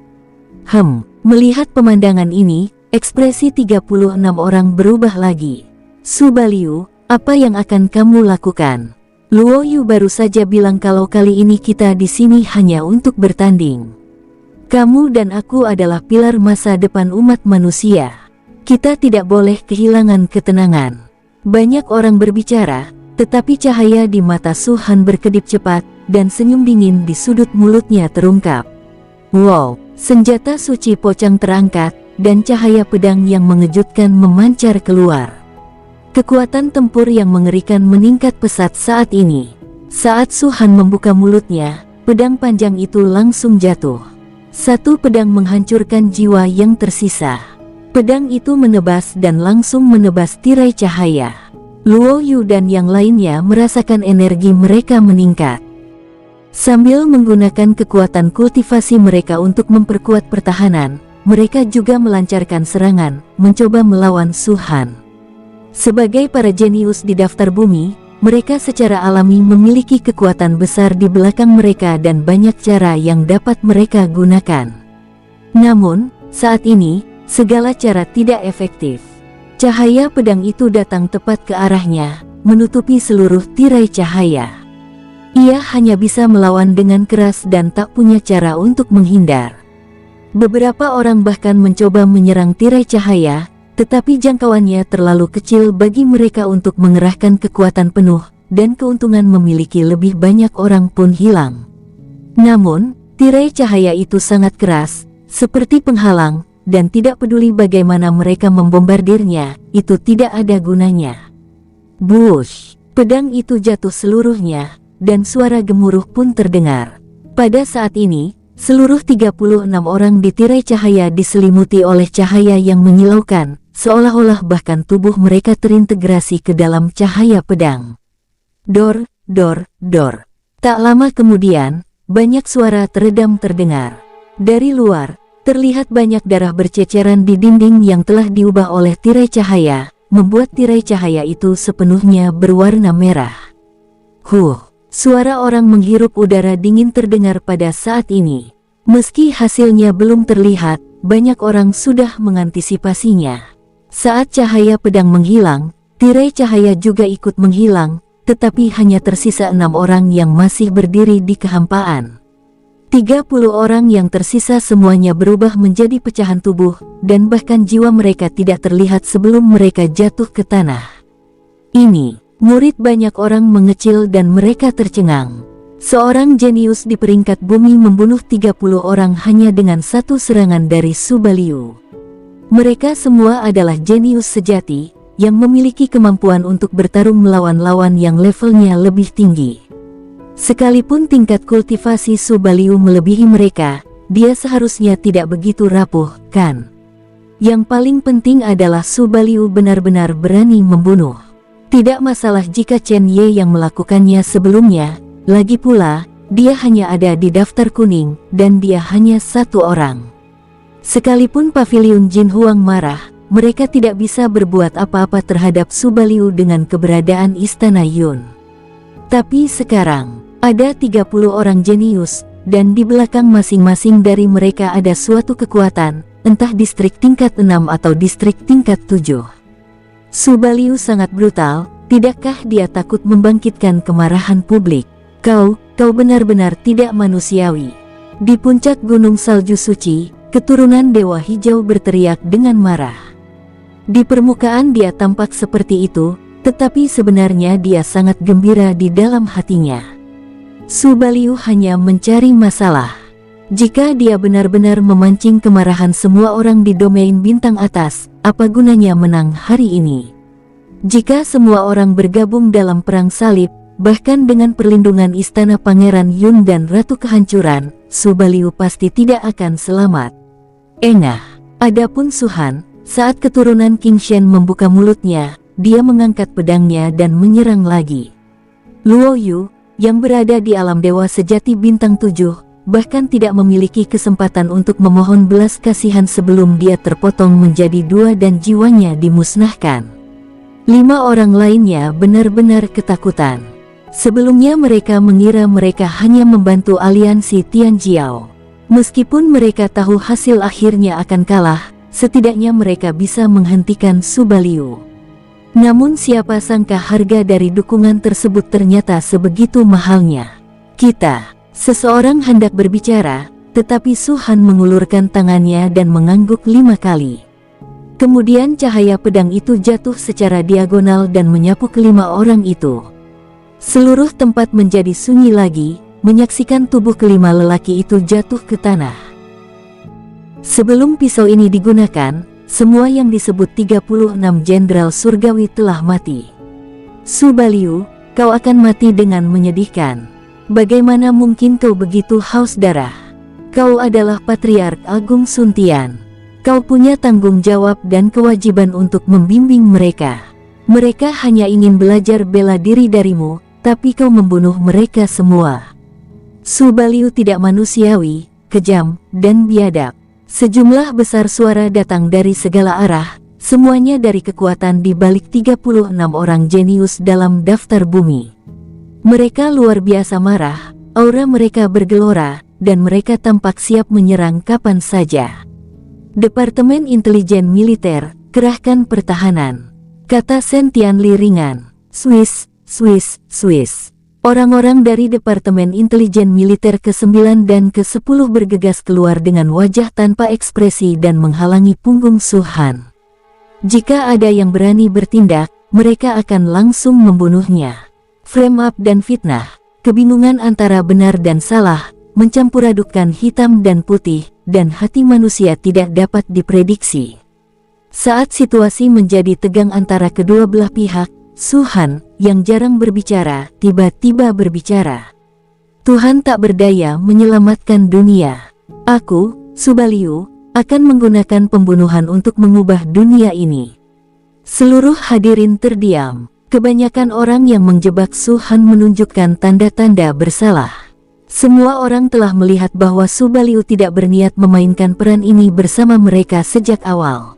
Melihat pemandangan ini, ekspresi 36 orang berubah lagi. Su Baliu, apa yang akan kamu lakukan? Luo Yu baru saja bilang kalau kali ini kita di sini hanya untuk bertanding. Kamu dan aku adalah pilar masa depan umat manusia. Kita tidak boleh kehilangan ketenangan. Banyak orang berbicara, tetapi cahaya di mata Su Han berkedip cepat, dan senyum dingin di sudut mulutnya terungkap. Wow, senjata suci pocang terangkat, dan cahaya pedang yang mengejutkan memancar keluar. Kekuatan tempur yang mengerikan meningkat pesat saat ini. Saat Su Han membuka mulutnya, pedang panjang itu langsung jatuh. Satu pedang menghancurkan jiwa yang tersisa. Pedang itu menebas dan langsung menebas tirai cahaya. Luo Yu dan yang lainnya merasakan energi mereka meningkat. Sambil menggunakan kekuatan kultivasi mereka untuk memperkuat pertahanan, mereka juga melancarkan serangan, mencoba melawan Su Han. Sebagai para jenius di daftar bumi, mereka secara alami memiliki kekuatan besar di belakang mereka dan banyak cara yang dapat mereka gunakan. Namun, saat ini, segala cara tidak efektif. Cahaya pedang itu datang tepat ke arahnya, menutupi seluruh tirai cahaya. Ia hanya bisa melawan dengan keras dan tak punya cara untuk menghindar. Beberapa orang bahkan mencoba menyerang tirai cahaya, tetapi jangkauannya terlalu kecil bagi mereka untuk mengerahkan kekuatan penuh, dan keuntungan memiliki lebih banyak orang pun hilang. Namun, tirai cahaya itu sangat keras, seperti penghalang, dan tidak peduli bagaimana mereka membombardirnya, itu tidak ada gunanya. Bush! Pedang itu jatuh seluruhnya, dan suara gemuruh pun terdengar. Pada saat ini, seluruh 36 orang di tirai cahaya diselimuti oleh cahaya yang menyilaukan, seolah-olah bahkan tubuh mereka terintegrasi ke dalam cahaya pedang. Dor, dor, dor. Tak lama kemudian, banyak suara teredam terdengar. Dari luar, terlihat banyak darah berceceran di dinding yang telah diubah oleh tirai cahaya, membuat tirai cahaya itu sepenuhnya berwarna merah. Suara orang menghirup udara dingin terdengar pada saat ini. Meski hasilnya belum terlihat, banyak orang sudah mengantisipasinya. Saat cahaya pedang menghilang, tirai cahaya juga ikut menghilang, tetapi hanya tersisa 6 orang yang masih berdiri di kehampaan. 30 orang yang tersisa semuanya berubah menjadi pecahan tubuh, dan bahkan jiwa mereka tidak terlihat sebelum mereka jatuh ke tanah. Ini, Murid banyak orang mengecil dan mereka tercengang. Seorang jenius di peringkat bumi membunuh 30 orang hanya dengan satu serangan dari Subaliu. Mereka semua adalah jenius sejati, yang memiliki kemampuan untuk bertarung melawan lawan yang levelnya lebih tinggi. Sekalipun tingkat kultivasi Subaliu melebihi mereka, dia seharusnya tidak begitu rapuh, kan? Yang paling penting adalah Subaliu benar-benar berani membunuh. Tidak masalah jika Chen Ye yang melakukannya sebelumnya, lagi pula, dia hanya ada di daftar kuning, dan dia hanya satu orang. Sekalipun Paviliun Jin Huang marah, mereka tidak bisa berbuat apa-apa terhadap Subaliu dengan keberadaan Istana Yun. Tapi sekarang, ada 30 orang jenius, dan di belakang masing-masing dari mereka ada suatu kekuatan, entah distrik tingkat 6 atau distrik tingkat 7. Subaliu sangat brutal, tidakkah dia takut membangkitkan kemarahan publik? Kau benar-benar tidak manusiawi. Di puncak gunung salju suci, keturunan Dewa Hijau berteriak dengan marah. Di permukaan dia tampak seperti itu, tetapi sebenarnya dia sangat gembira di dalam hatinya. Subaliu hanya mencari masalah. Jika dia benar-benar memancing kemarahan semua orang di domain bintang atas, apa gunanya menang hari ini? Jika semua orang bergabung dalam perang salib, bahkan dengan perlindungan istana Pangeran Yun dan Ratu Kehancuran, Subaliu pasti tidak akan selamat. Engah. Adapun Suhan, saat keturunan King Shen membuka mulutnya, dia mengangkat pedangnya dan menyerang lagi. Luo Yu, yang berada di alam dewa sejati bintang 7, bahkan tidak memiliki kesempatan untuk memohon belas kasihan sebelum dia terpotong menjadi 2 dan jiwanya dimusnahkan. 5 orang lainnya benar-benar ketakutan. Sebelumnya mereka mengira mereka hanya membantu aliansi Tianjiao. Meskipun mereka tahu hasil akhirnya akan kalah, setidaknya mereka bisa menghentikan Subaliu. Namun siapa sangka harga dari dukungan tersebut ternyata sebegitu mahalnya. Seseorang hendak berbicara, tetapi Suhan mengulurkan tangannya dan mengangguk 5 kali. Kemudian cahaya pedang itu jatuh secara diagonal dan menyapu kelima orang itu. Seluruh tempat menjadi sunyi lagi, menyaksikan tubuh kelima lelaki itu jatuh ke tanah. Sebelum pisau ini digunakan, semua yang disebut 36 jenderal surgawi telah mati. Subaliu, kau akan mati dengan menyedihkan. Bagaimana mungkin kau begitu haus darah? Kau adalah Patriark Agung Suntian. Kau punya tanggung jawab dan kewajiban untuk membimbing mereka. Mereka hanya ingin belajar bela diri darimu, tapi kau membunuh mereka semua. Subaliu tidak manusiawi, kejam, dan biadab. Sejumlah besar suara datang dari segala arah, semuanya dari kekuatan di balik 36 orang jenius dalam daftar bumi. Mereka luar biasa marah, aura mereka bergelora, dan mereka tampak siap menyerang kapan saja. Departemen Intelijen Militer, kerahkan pertahanan, kata Shen Tianli ringan. Swiss, Swiss, Swiss. Orang-orang dari Departemen Intelijen Militer ke-9 dan ke-10 bergegas keluar dengan wajah tanpa ekspresi dan menghalangi punggung Suhan. Jika ada yang berani bertindak, mereka akan langsung membunuhnya. Frame up dan fitnah, kebingungan antara benar dan salah, mencampur-adukkan hitam dan putih, dan hati manusia tidak dapat diprediksi. Saat situasi menjadi tegang antara kedua belah pihak, Suhan, yang jarang berbicara, tiba-tiba berbicara. Tuhan tak berdaya menyelamatkan dunia. Aku, Subaliu, akan menggunakan pembunuhan untuk mengubah dunia ini. Seluruh hadirin terdiam. Kebanyakan orang yang menjebak Suhan menunjukkan tanda-tanda bersalah. Semua orang telah melihat bahwa Subaliu tidak berniat memainkan peran ini bersama mereka sejak awal.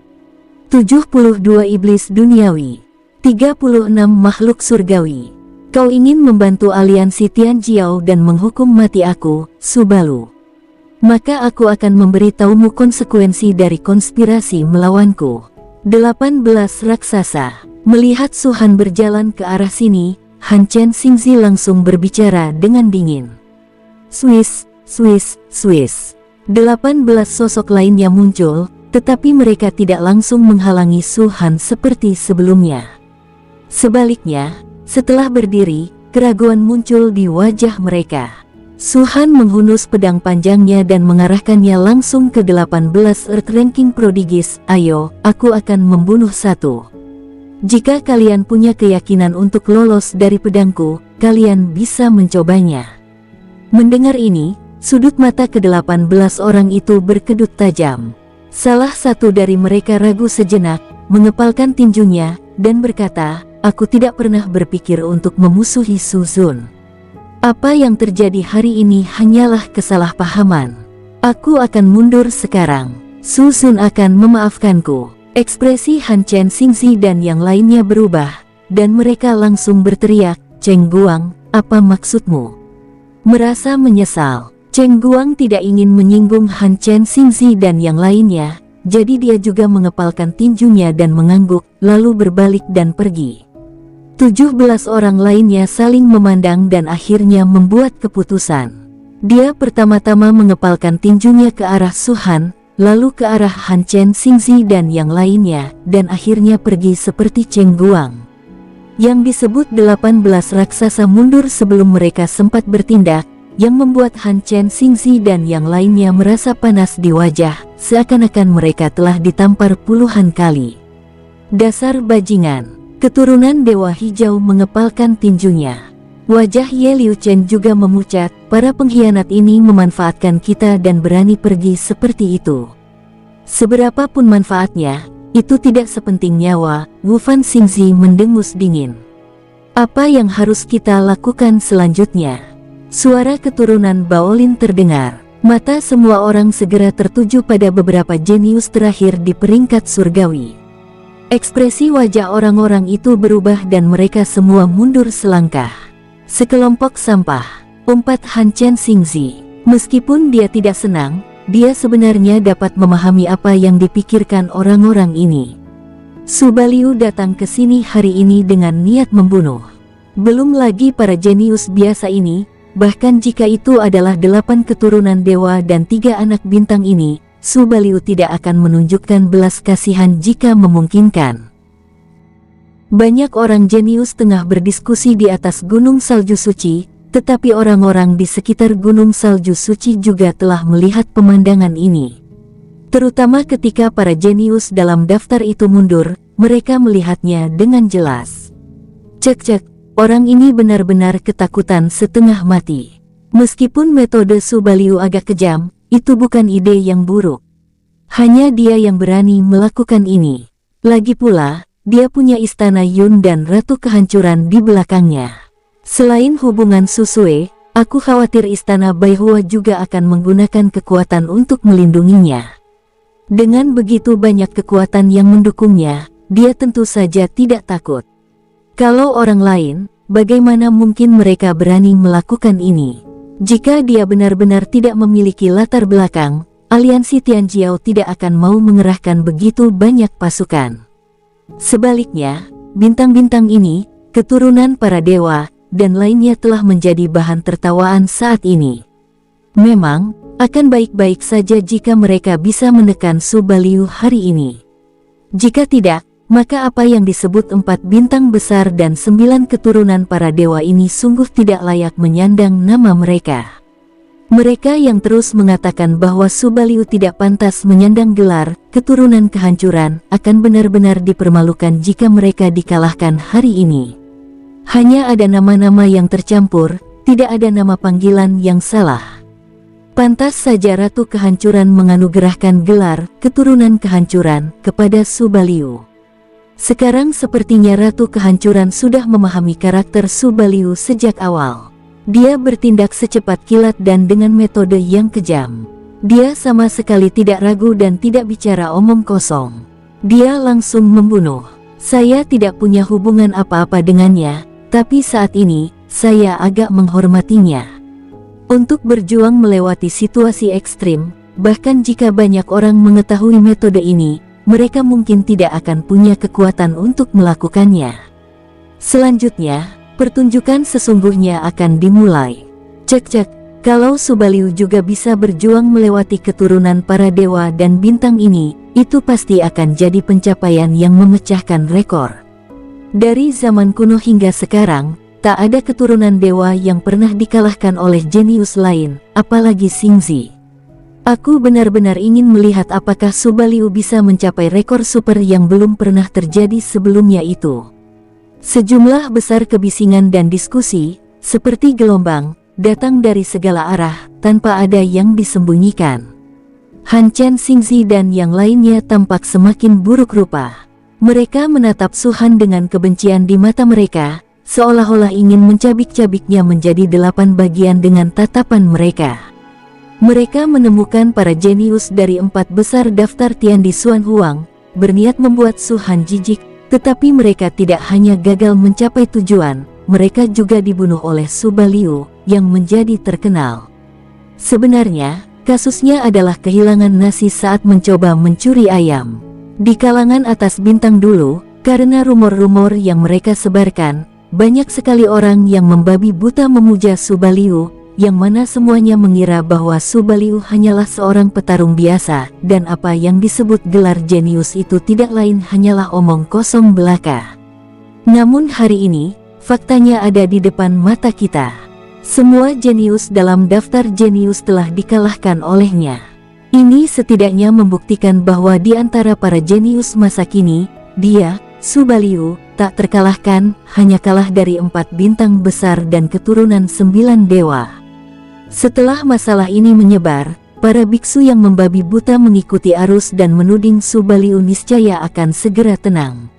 72 iblis duniawi, 36 makhluk surgawi. Kau ingin membantu aliansi Tianjiao dan menghukum mati aku, Subalu. Maka aku akan memberitahumu konsekuensi dari konspirasi melawanku. 18 raksasa. Melihat Suhan berjalan ke arah sini, Han Chen Xingzi langsung berbicara dengan dingin. Swiss, Swiss, Swiss. 18 sosok lainnya muncul, tetapi mereka tidak langsung menghalangi Suhan seperti sebelumnya. Sebaliknya, Setelah berdiri, keraguan muncul di wajah mereka. Su Han menghunus pedang panjangnya dan mengarahkannya langsung ke 18 Earth Ranking Prodigis. Ayo, aku akan membunuh satu. Jika kalian punya keyakinan untuk lolos dari pedangku, kalian bisa mencobanya. Mendengar ini, sudut mata ke-18 orang itu berkedut tajam. Salah satu dari mereka ragu sejenak, mengepalkan tinjunya, dan berkata, aku tidak pernah berpikir untuk memusuhi Su Zun. Apa yang terjadi hari ini hanyalah kesalahpahaman. Aku akan mundur sekarang. Su Zun akan memaafkanku. Ekspresi Han Chen Xingzi dan yang lainnya berubah, dan mereka langsung berteriak, Cheng Guang, apa maksudmu? Merasa menyesal, Cheng Guang tidak ingin menyinggung Han Chen Xingzi dan yang lainnya, jadi dia juga mengepalkan tinjunya dan mengangguk, lalu berbalik dan pergi. 17 orang lainnya saling memandang dan akhirnya membuat keputusan. Dia pertama-tama mengepalkan tinjunya ke arah Su Han, lalu ke arah Han Chen Xingzi dan yang lainnya, dan akhirnya pergi seperti Cheng Guang. Yang disebut 18 raksasa mundur sebelum mereka sempat bertindak, yang membuat Han Chen Xingzi dan yang lainnya merasa panas di wajah, seakan-akan mereka telah ditampar puluhan kali. Dasar bajingan! Keturunan Dewa Hijau mengepalkan tinjunya. Wajah Ye Liu Chen juga memucat, para pengkhianat ini memanfaatkan kita dan berani pergi seperti itu. Seberapapun manfaatnya, itu tidak sepenting nyawa. Wu Fan Xingzi mendengus dingin. Apa yang harus kita lakukan selanjutnya? Suara keturunan Baolin terdengar. Mata semua orang segera tertuju pada beberapa jenius terakhir di peringkat surgawi. Ekspresi wajah orang-orang itu berubah dan mereka semua mundur selangkah. Sekelompok sampah, umpat Han Chen Xingzi. Meskipun dia tidak senang, dia sebenarnya dapat memahami apa yang dipikirkan orang-orang ini. Su Baliu datang ke sini hari ini dengan niat membunuh. Belum lagi para jenius biasa ini, bahkan jika itu adalah 8 keturunan dewa dan 3 anak bintang ini, Su Baliu tidak akan menunjukkan belas kasihan jika memungkinkan. Banyak orang jenius tengah berdiskusi di atas gunung salju suci, tetapi orang-orang di sekitar gunung salju suci juga telah melihat pemandangan ini. Terutama ketika para jenius dalam daftar itu mundur, mereka melihatnya dengan jelas. Cek-cek, orang ini benar-benar ketakutan setengah mati. Meskipun metode Su Baliu agak kejam, itu bukan ide yang buruk. Hanya dia yang berani melakukan ini. Lagi pula, dia punya istana Yun dan Ratu Kehancuran di belakangnya. Selain hubungan Susue, aku khawatir istana Baihua juga akan menggunakan kekuatan untuk melindunginya. Dengan begitu banyak kekuatan yang mendukungnya, dia tentu saja tidak takut. Kalau orang lain, bagaimana mungkin mereka berani melakukan ini? Jika dia benar-benar tidak memiliki latar belakang, aliansi Tianjiao tidak akan mau mengerahkan begitu banyak pasukan. Sebaliknya, bintang-bintang ini, keturunan para dewa, dan lainnya telah menjadi bahan tertawaan saat ini. Memang, akan baik-baik saja jika mereka bisa menekan Su Baliu hari ini. Jika tidak, maka apa yang disebut 4 bintang besar dan 9 keturunan para dewa ini sungguh tidak layak menyandang nama mereka. Mereka yang terus mengatakan bahwa Su Baliu tidak pantas menyandang gelar keturunan kehancuran akan benar-benar dipermalukan jika mereka dikalahkan hari ini. Hanya ada nama-nama yang tercampur, tidak ada nama panggilan yang salah. Pantas saja Ratu Kehancuran menganugerahkan gelar keturunan kehancuran kepada Su Baliu. Sekarang sepertinya Ratu Kehancuran sudah memahami karakter Su Baliu sejak awal. Dia bertindak secepat kilat dan dengan metode yang kejam. Dia sama sekali tidak ragu dan tidak bicara omong kosong. Dia langsung membunuh. Saya tidak punya hubungan apa-apa dengannya, tapi saat ini, saya agak menghormatinya. Untuk berjuang melewati situasi ekstrim, bahkan jika banyak orang mengetahui metode ini, mereka mungkin tidak akan punya kekuatan untuk melakukannya. Selanjutnya, pertunjukan sesungguhnya akan dimulai. Cek-cek, kalau Su Baliu juga bisa berjuang melewati keturunan para dewa dan bintang ini, itu pasti akan jadi pencapaian yang memecahkan rekor. Dari zaman kuno hingga sekarang, tak ada keturunan dewa yang pernah dikalahkan oleh jenius lain, apalagi Xingzi. Aku benar-benar ingin melihat apakah Subaliu bisa mencapai rekor super yang belum pernah terjadi sebelumnya itu. Sejumlah besar kebisingan dan diskusi, seperti gelombang, datang dari segala arah, tanpa ada yang disembunyikan. Han Chen, Xingzi dan yang lainnya tampak semakin buruk rupa. Mereka menatap Su Han dengan kebencian di mata mereka, seolah-olah ingin mencabik-cabiknya menjadi 8 bagian dengan tatapan mereka. Mereka menemukan para jenius dari 4 besar daftar Tian di Xuan Huang, berniat membuat Su Han jijik, tetapi mereka tidak hanya gagal mencapai tujuan, mereka juga dibunuh oleh Subaliu, yang menjadi terkenal. Sebenarnya, kasusnya adalah kehilangan nasi saat mencoba mencuri ayam. Di kalangan atas bintang dulu, karena rumor-rumor yang mereka sebarkan, banyak sekali orang yang membabi buta memuja Subaliu, yang mana semuanya mengira bahwa Subaliu hanyalah seorang petarung biasa, dan apa yang disebut gelar jenius itu tidak lain hanyalah omong kosong belaka. Namun hari ini, faktanya ada di depan mata kita. Semua jenius dalam daftar jenius telah dikalahkan olehnya. Ini setidaknya membuktikan bahwa di antara para jenius masa kini, dia, Subaliu, tak terkalahkan, hanya kalah dari 4 bintang besar dan keturunan 9 dewa. Setelah masalah ini menyebar, para biksu yang membabi buta mengikuti arus dan menuding Subaliu niscaya akan segera tenang.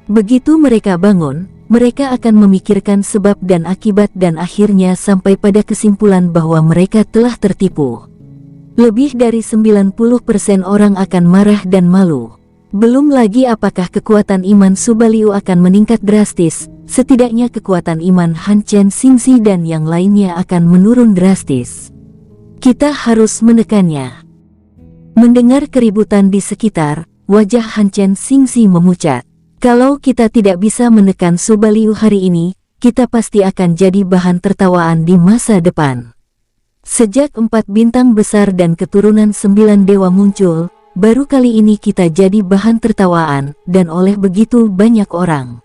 Begitu mereka bangun, mereka akan memikirkan sebab dan akibat dan akhirnya sampai pada kesimpulan bahwa mereka telah tertipu. Lebih dari 90% orang akan marah dan malu. Belum lagi apakah kekuatan iman Subaliu akan meningkat drastis, setidaknya kekuatan iman Han Chen, Xingzi dan yang lainnya akan menurun drastis. Kita harus menekannya. Mendengar keributan di sekitar, wajah Han Chen, Xingzi memucat. Kalau kita tidak bisa menekan Subaliu hari ini, kita pasti akan jadi bahan tertawaan di masa depan. Sejak 4 bintang besar dan keturunan 9 dewa muncul, baru kali ini kita jadi bahan tertawaan, dan oleh begitu banyak orang.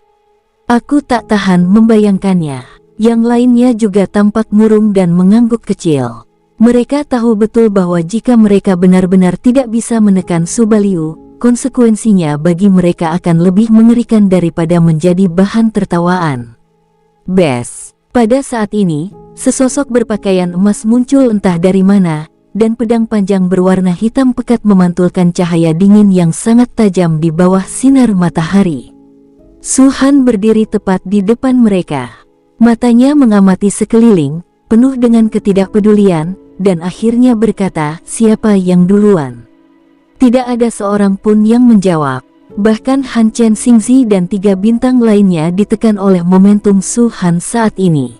Aku tak tahan membayangkannya. Yang lainnya juga tampak murung dan mengangguk kecil. Mereka tahu betul bahwa jika mereka benar-benar tidak bisa menekan Subaliu, konsekuensinya bagi mereka akan lebih mengerikan daripada menjadi bahan tertawaan. Pada saat ini, sesosok berpakaian emas muncul entah dari mana, dan pedang panjang berwarna hitam pekat memantulkan cahaya dingin yang sangat tajam di bawah sinar matahari. Su Han berdiri tepat di depan mereka. Matanya mengamati sekeliling, penuh dengan ketidakpedulian, dan akhirnya berkata, "Siapa yang duluan?" Tidak ada seorang pun yang menjawab. Bahkan Han Chen, Xingzi dan 3 bintang lainnya ditekan oleh momentum Su Han saat ini.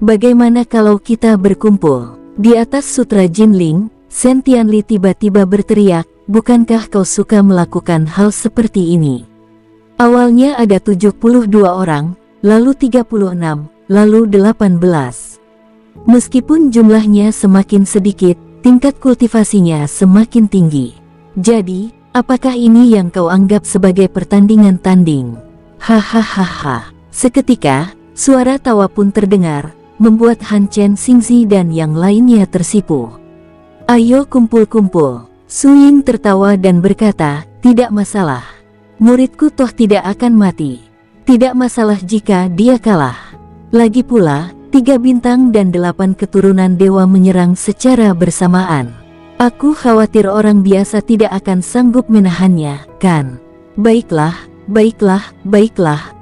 Bagaimana kalau kita berkumpul? Di atas sutra Jinling, Shen Tianli tiba-tiba berteriak, "Bukankah kau suka melakukan hal seperti ini?" Awalnya ada 72 orang, lalu 36, lalu 18. Meskipun jumlahnya semakin sedikit, tingkat kultivasinya semakin tinggi. Jadi, apakah ini yang kau anggap sebagai pertandingan tanding? Hahaha. Seketika, suara tawa pun terdengar, membuat Han Chen, Xingzi dan yang lainnya tersipu. "Ayo kumpul-kumpul." Su Ying tertawa dan berkata, "Tidak masalah. Muridku toh tidak akan mati. Tidak masalah jika dia kalah." Lagi pula, 3 bintang dan 8 keturunan dewa menyerang secara bersamaan. Aku khawatir orang biasa tidak akan sanggup menahannya, kan? Baiklah,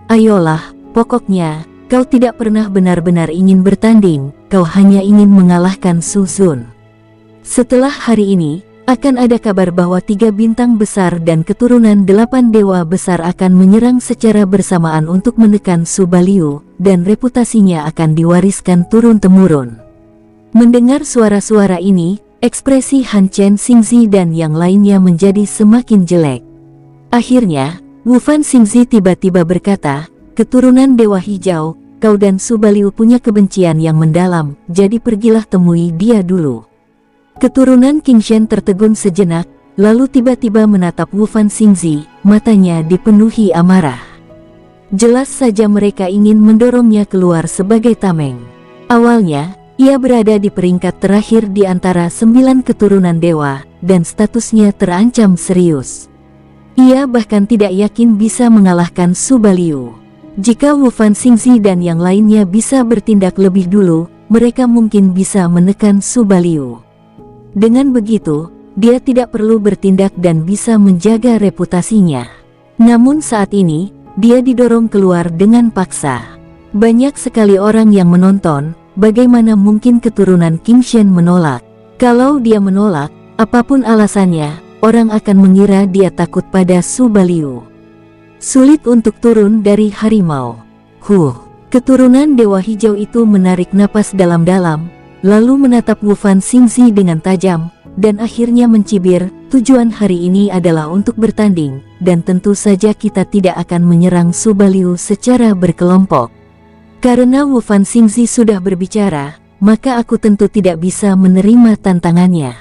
ayolah, pokoknya, kau tidak pernah benar-benar ingin bertanding, kau hanya ingin mengalahkan Su Zun. Setelah hari ini, akan ada kabar bahwa 3 bintang besar dan keturunan 8 dewa besar akan menyerang secara bersamaan untuk menekan Subaliu, dan reputasinya akan diwariskan turun-temurun. Mendengar suara-suara ini, ekspresi Han Chen, Xingzi dan yang lainnya menjadi semakin jelek. Akhirnya, Wu Fan Xingzi tiba-tiba berkata, "Keturunan Dewa Hijau, kau dan Subaliu punya kebencian yang mendalam, jadi pergilah temui dia dulu." Keturunan King Shen tertegun sejenak, lalu tiba-tiba menatap Wu Fan Xingzi, matanya dipenuhi amarah. Jelas saja mereka ingin mendorongnya keluar sebagai tameng. Awalnya, ia berada di peringkat terakhir di antara 9 keturunan dewa, dan statusnya terancam serius. Ia bahkan tidak yakin bisa mengalahkan Subaliu. Jika Wu Fan Xingzi dan yang lainnya bisa bertindak lebih dulu, mereka mungkin bisa menekan Subaliu. Dengan begitu, dia tidak perlu bertindak dan bisa menjaga reputasinya. Namun saat ini, dia didorong keluar dengan paksa. Banyak sekali orang yang menonton, bagaimana mungkin keturunan King Shen menolak. Kalau dia menolak, apapun alasannya, orang akan mengira dia takut pada Subaliu. Sulit untuk turun dari harimau. Keturunan Dewa Hijau itu menarik napas dalam-dalam, lalu menatap Wu Fan Xingzi dengan tajam, dan akhirnya mencibir, tujuan hari ini adalah untuk bertanding, dan tentu saja kita tidak akan menyerang Subaliu secara berkelompok. Karena Wu Fan Xingzi sudah berbicara, maka aku tentu tidak bisa menerima tantangannya.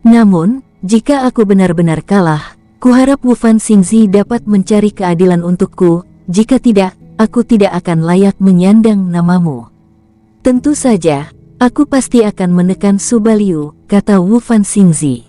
Namun, jika aku benar-benar kalah, kuharap Wu Fan Xingzi dapat mencari keadilan untukku, jika tidak, aku tidak akan layak menyandang namamu. Tentu saja, aku pasti akan menekan Subaliu, kata Wu Fan Xingzi.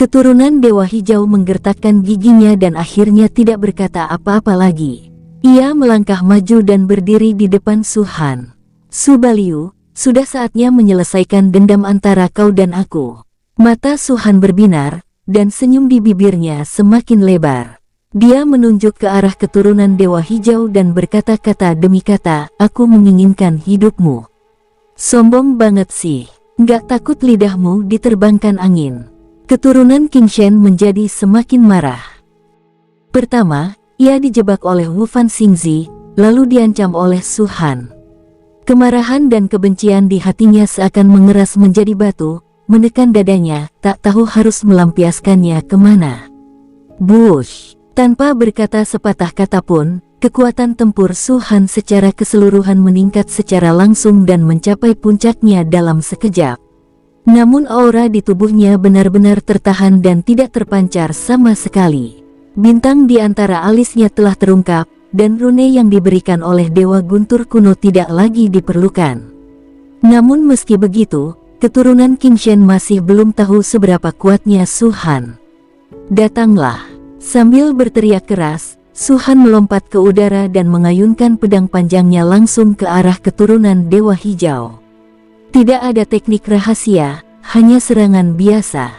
Keturunan Dewa Hijau menggertakkan giginya dan akhirnya tidak berkata apa-apa lagi. Ia melangkah maju dan berdiri di depan Su Han. Subaliu, sudah saatnya menyelesaikan dendam antara kau dan aku. Mata Su Han berbinar, dan senyum di bibirnya semakin lebar. Dia menunjuk ke arah keturunan Dewa Hijau dan berkata-kata demi kata, aku menginginkan hidupmu. Sombong banget sih, nggak takut lidahmu diterbangkan angin. Keturunan King Shen menjadi semakin marah. Pertama, ia dijebak oleh Wu Fan Xingzi, lalu diancam oleh Su Han. Kemarahan dan kebencian di hatinya seakan mengeras menjadi batu, menekan dadanya, tak tahu harus melampiaskannya kemana. Bush! Tanpa berkata sepatah kata pun, kekuatan tempur Su Han secara keseluruhan meningkat secara langsung dan mencapai puncaknya dalam sekejap. Namun aura di tubuhnya benar-benar tertahan dan tidak terpancar sama sekali. Bintang di antara alisnya telah terungkap, dan rune yang diberikan oleh Dewa Guntur kuno tidak lagi diperlukan. Namun meski begitu, keturunan King Shen masih belum tahu seberapa kuatnya Su Han. Datanglah! Sambil berteriak keras, Su Han melompat ke udara dan mengayunkan pedang panjangnya langsung ke arah keturunan Dewa Hijau. Tidak ada teknik rahasia, hanya serangan biasa.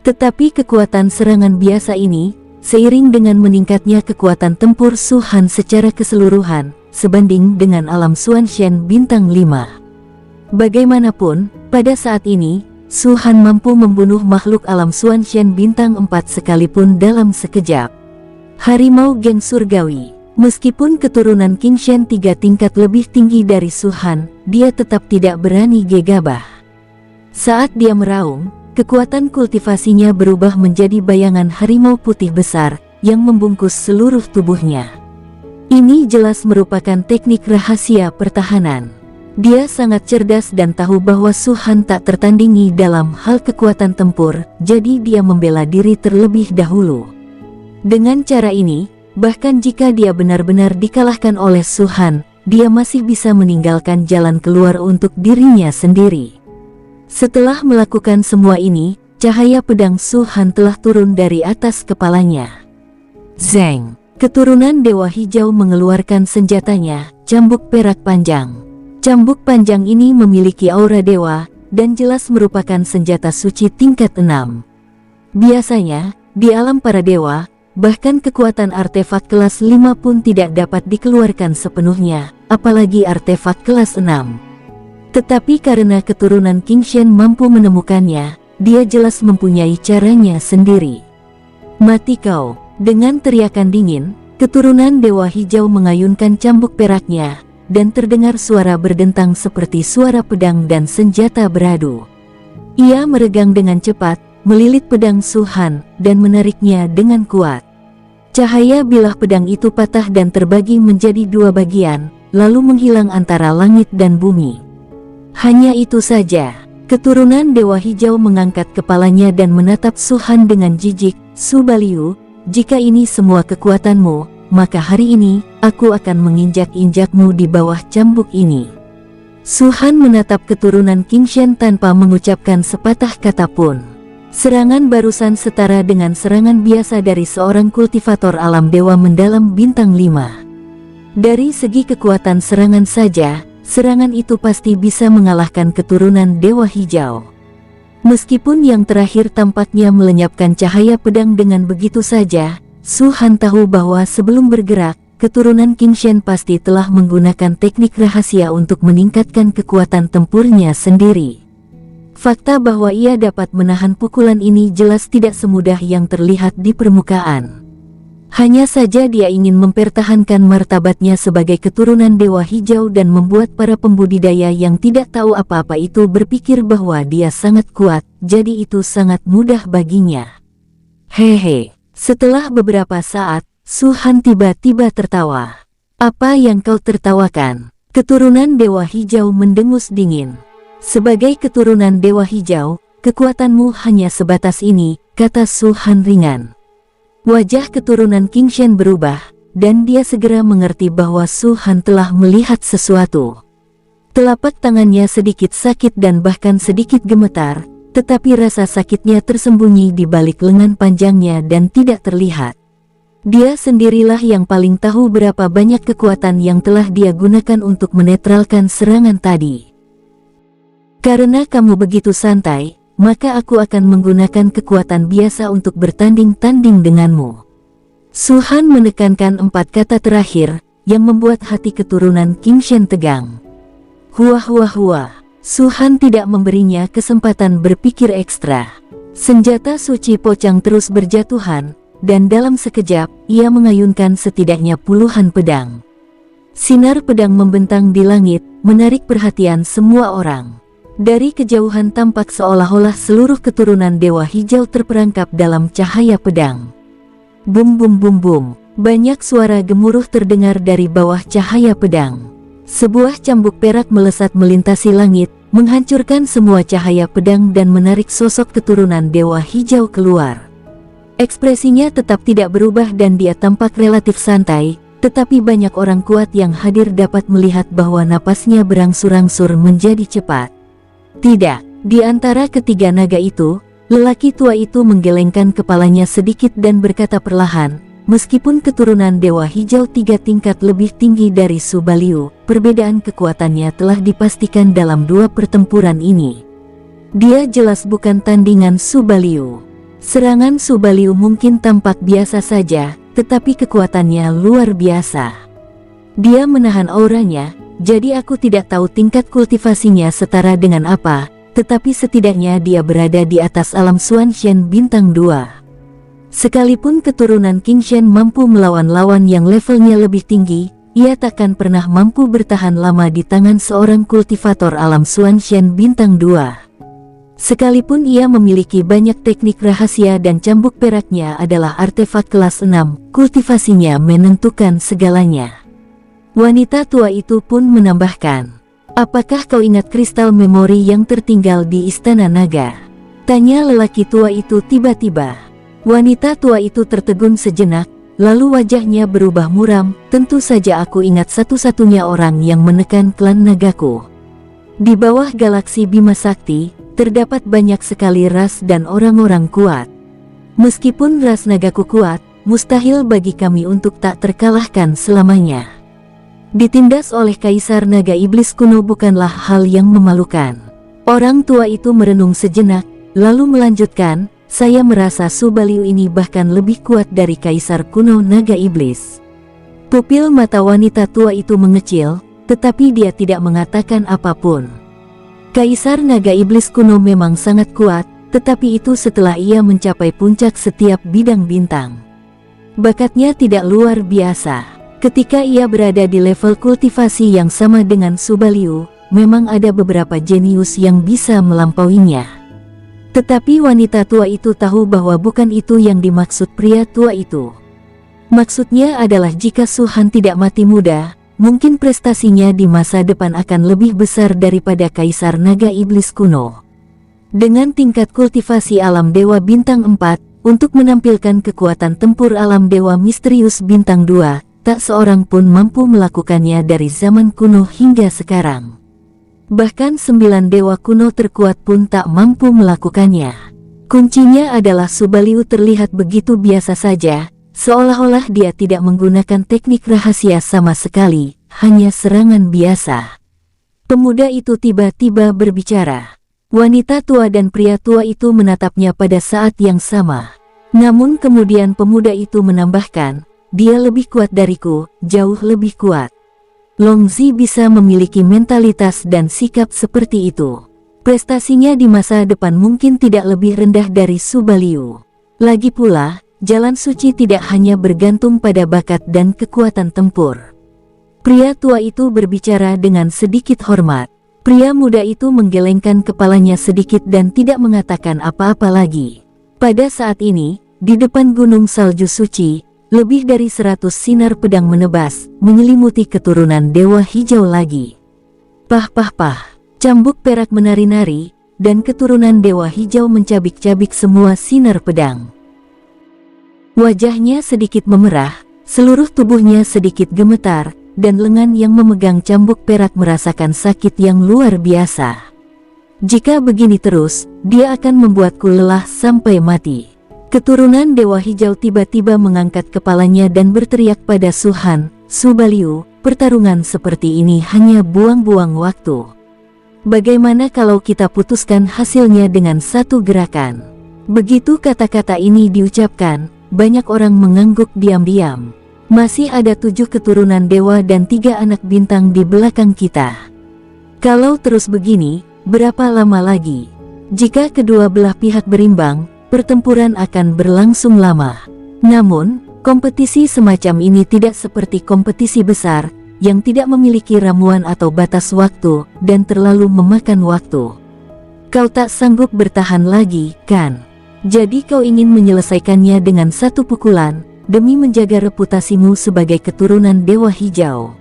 Tetapi kekuatan serangan biasa ini, seiring dengan meningkatnya kekuatan tempur Su Han secara keseluruhan, sebanding dengan alam Xuan Shen bintang 5. Bagaimanapun, pada saat ini, Su Han mampu membunuh makhluk alam Xuan Shen bintang 4 sekalipun dalam sekejap. Harimau geng surgawi. Meskipun keturunan King Shen 3 tingkat lebih tinggi dari Su Han, dia tetap tidak berani gegabah. Saat dia meraung, kekuatan kultivasinya berubah menjadi bayangan harimau putih besar, yang membungkus seluruh tubuhnya. Ini jelas merupakan teknik rahasia pertahanan. Dia sangat cerdas dan tahu bahwa Su Han tak tertandingi dalam hal kekuatan tempur, jadi dia membela diri terlebih dahulu. Dengan cara ini, bahkan jika dia benar-benar dikalahkan oleh Su Han, dia masih bisa meninggalkan jalan keluar untuk dirinya sendiri. Setelah melakukan semua ini, cahaya pedang Su Han telah turun dari atas kepalanya. Zeng! Keturunan Dewa Hijau mengeluarkan senjatanya, cambuk perak panjang. Cambuk panjang ini memiliki aura dewa, dan jelas merupakan senjata suci tingkat 6. Biasanya, di alam para dewa, bahkan kekuatan artefak kelas 5 pun tidak dapat dikeluarkan sepenuhnya, apalagi artefak kelas 6. Tetapi karena keturunan King Shen mampu menemukannya, dia jelas mempunyai caranya sendiri. Mati kau! Dengan teriakan dingin, keturunan Dewa Hijau mengayunkan cambuk peraknya, dan terdengar suara berdentang seperti suara pedang dan senjata beradu. Ia meregang dengan cepat, melilit pedang Su Han, dan menariknya dengan kuat. Cahaya bilah pedang itu patah dan terbagi menjadi 2 bagian, lalu menghilang antara langit dan bumi. Hanya itu saja, keturunan Dewa Hijau mengangkat kepalanya dan menatap Su Han dengan jijik. Subaliu, jika ini semua kekuatanmu, maka hari ini, aku akan menginjak-injakmu di bawah cambuk ini. Su Han menatap keturunan King Shen tanpa mengucapkan sepatah kata pun. Serangan barusan setara dengan serangan biasa dari seorang kultivator alam dewa mendalam bintang 5. Dari segi kekuatan serangan saja, serangan itu pasti bisa mengalahkan keturunan Dewa Hijau. Meskipun yang terakhir tampaknya melenyapkan cahaya pedang dengan begitu saja, Su Han tahu bahwa sebelum bergerak, keturunan King Shen pasti telah menggunakan teknik rahasia untuk meningkatkan kekuatan tempurnya sendiri. Fakta bahwa ia dapat menahan pukulan ini jelas tidak semudah yang terlihat di permukaan. Hanya saja dia ingin mempertahankan martabatnya sebagai keturunan Dewa Hijau dan membuat para pembudidaya yang tidak tahu apa-apa itu berpikir bahwa dia sangat kuat, jadi itu sangat mudah baginya. Hehe, setelah beberapa saat, Su Han tiba-tiba tertawa. Apa yang kau tertawakan? Keturunan Dewa Hijau mendengus dingin. Sebagai keturunan Dewa Hijau, kekuatanmu hanya sebatas ini, kata Su Han ringan. Wajah keturunan King Shen berubah, dan dia segera mengerti bahwa Su Han telah melihat sesuatu. Telapak tangannya sedikit sakit dan bahkan sedikit gemetar, tetapi rasa sakitnya tersembunyi di balik lengan panjangnya dan tidak terlihat. Dia sendirilah yang paling tahu berapa banyak kekuatan yang telah dia gunakan untuk menetralkan serangan tadi. Karena kamu begitu santai, maka aku akan menggunakan kekuatan biasa untuk bertanding-tanding denganmu. Su Han menekankan 4 kata terakhir, yang membuat hati keturunan King Shen tegang. Huah huah huah. Su Han tidak memberinya kesempatan berpikir ekstra. Senjata suci pocang terus berjatuhan, dan dalam sekejap, ia mengayunkan setidaknya puluhan pedang. Sinar pedang membentang di langit, menarik perhatian semua orang. Dari kejauhan tampak seolah-olah seluruh keturunan Dewa Hijau terperangkap dalam cahaya pedang. Bum bum bum bum, banyak suara gemuruh terdengar dari bawah cahaya pedang. Sebuah cambuk perak melesat melintasi langit, menghancurkan semua cahaya pedang dan menarik sosok keturunan Dewa Hijau keluar. Ekspresinya tetap tidak berubah dan dia tampak relatif santai, tetapi banyak orang kuat yang hadir dapat melihat bahwa napasnya berangsur-angsur menjadi cepat. Tidak, di antara ketiga naga itu, lelaki tua itu menggelengkan kepalanya sedikit dan berkata perlahan, meskipun keturunan Dewa Hijau 3 tingkat lebih tinggi dari Su Baliu, perbedaan kekuatannya telah dipastikan dalam 2 pertempuran ini. Dia jelas bukan tandingan Su Baliu. Serangan Su Baliu mungkin tampak biasa saja, tetapi kekuatannya luar biasa. Dia menahan auranya, jadi aku tidak tahu tingkat kultivasinya setara dengan apa, tetapi setidaknya dia berada di atas alam Xuan Shen bintang 2. Sekalipun keturunan King Shen mampu melawan lawan yang levelnya lebih tinggi, ia takkan pernah mampu bertahan lama di tangan seorang kultivator alam Xuan Shen bintang 2. Sekalipun ia memiliki banyak teknik rahasia dan cambuk peraknya adalah artefak kelas 6, kultivasinya menentukan segalanya. Wanita tua itu pun menambahkan, apakah kau ingat kristal memori yang tertinggal di Istana Naga? Tanya lelaki tua itu tiba-tiba. Wanita tua itu tertegun sejenak, lalu wajahnya berubah muram. Tentu saja aku ingat satu-satunya orang yang menekan klan nagaku. Di bawah galaksi Bima Sakti, terdapat banyak sekali ras dan orang-orang kuat. Meskipun ras nagaku kuat, mustahil bagi kami untuk tak terkalahkan selamanya. Ditindas oleh Kaisar Naga Iblis kuno bukanlah hal yang memalukan. Orang tua itu merenung sejenak, lalu melanjutkan, saya merasa Su Baliu ini bahkan lebih kuat dari Kaisar kuno Naga Iblis. Pupil mata wanita tua itu mengecil, tetapi dia tidak mengatakan apapun. Kaisar Naga Iblis kuno memang sangat kuat, tetapi itu setelah ia mencapai puncak setiap bidang bintang. Bakatnya tidak luar biasa. Ketika ia berada di level kultivasi yang sama dengan Su Baliu, memang ada beberapa jenius yang bisa melampauinya. Tetapi wanita tua itu tahu bahwa bukan itu yang dimaksud pria tua itu. Maksudnya adalah jika Su Han tidak mati muda, mungkin prestasinya di masa depan akan lebih besar daripada Kaisar Naga Iblis kuno. Dengan tingkat kultivasi alam Dewa Bintang 4, untuk menampilkan kekuatan tempur alam dewa misterius bintang 2, tak seorang pun mampu melakukannya dari zaman kuno hingga sekarang. Bahkan 9 dewa kuno terkuat pun tak mampu melakukannya. Kuncinya adalah Subaliu terlihat begitu biasa saja, seolah-olah dia tidak menggunakan teknik rahasia sama sekali, hanya serangan biasa. Pemuda itu tiba-tiba berbicara. Wanita tua dan pria tua itu menatapnya pada saat yang sama. Namun kemudian pemuda itu menambahkan, dia lebih kuat dariku, jauh lebih kuat. Longzi bisa memiliki mentalitas dan sikap seperti itu. Prestasinya di masa depan mungkin tidak lebih rendah dari Subaliu. Lagi pula, jalan suci tidak hanya bergantung pada bakat dan kekuatan tempur. Pria tua itu berbicara dengan sedikit hormat. Pria muda itu menggelengkan kepalanya sedikit dan tidak mengatakan apa-apa lagi. Pada saat ini, di depan gunung salju suci, lebih dari 100 sinar pedang menebas, menyelimuti keturunan dewa hijau lagi. Pah pah pah, cambuk perak menari-nari, dan keturunan dewa hijau mencabik-cabik semua sinar pedang. Wajahnya sedikit memerah, seluruh tubuhnya sedikit gemetar, dan lengan yang memegang cambuk perak merasakan sakit yang luar biasa. Jika begini terus, dia akan membuatku lelah sampai mati. Keturunan dewa hijau tiba-tiba mengangkat kepalanya dan berteriak pada Suhan, Subaliu, pertarungan seperti ini hanya buang-buang waktu. Bagaimana kalau kita putuskan hasilnya dengan satu gerakan? Begitu kata-kata ini diucapkan, banyak orang mengangguk diam-diam. Masih ada 7 keturunan dewa dan 3 anak bintang di belakang kita. Kalau terus begini, berapa lama lagi? Jika kedua belah pihak berimbang, pertempuran akan berlangsung lama. Namun, kompetisi semacam ini tidak seperti kompetisi besar, yang tidak memiliki ramuan atau batas waktu, dan terlalu memakan waktu. Kau tak sanggup bertahan lagi, kan? Jadi kau ingin menyelesaikannya dengan satu pukulan, demi menjaga reputasimu sebagai keturunan dewa hijau.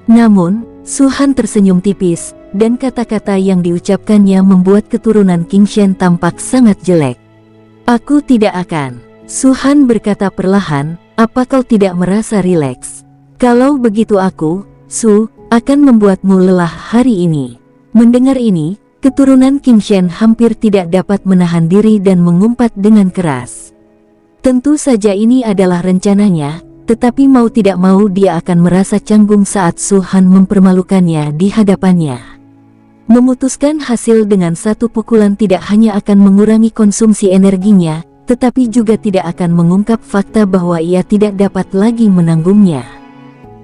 Namun, Suhan tersenyum tipis, dan kata-kata yang diucapkannya membuat keturunan King Shen tampak sangat jelek. Aku tidak akan. Suhan berkata perlahan, apa kau tidak merasa rileks? Kalau begitu aku, Su, akan membuatmu lelah hari ini. Mendengar ini, keturunan King Shen hampir tidak dapat menahan diri dan mengumpat dengan keras. Tentu saja ini adalah rencananya, tetapi mau tidak mau dia akan merasa canggung saat Suhan mempermalukannya di hadapannya. Memutuskan hasil dengan satu pukulan tidak hanya akan mengurangi konsumsi energinya, tetapi juga tidak akan mengungkap fakta bahwa ia tidak dapat lagi menanggungnya.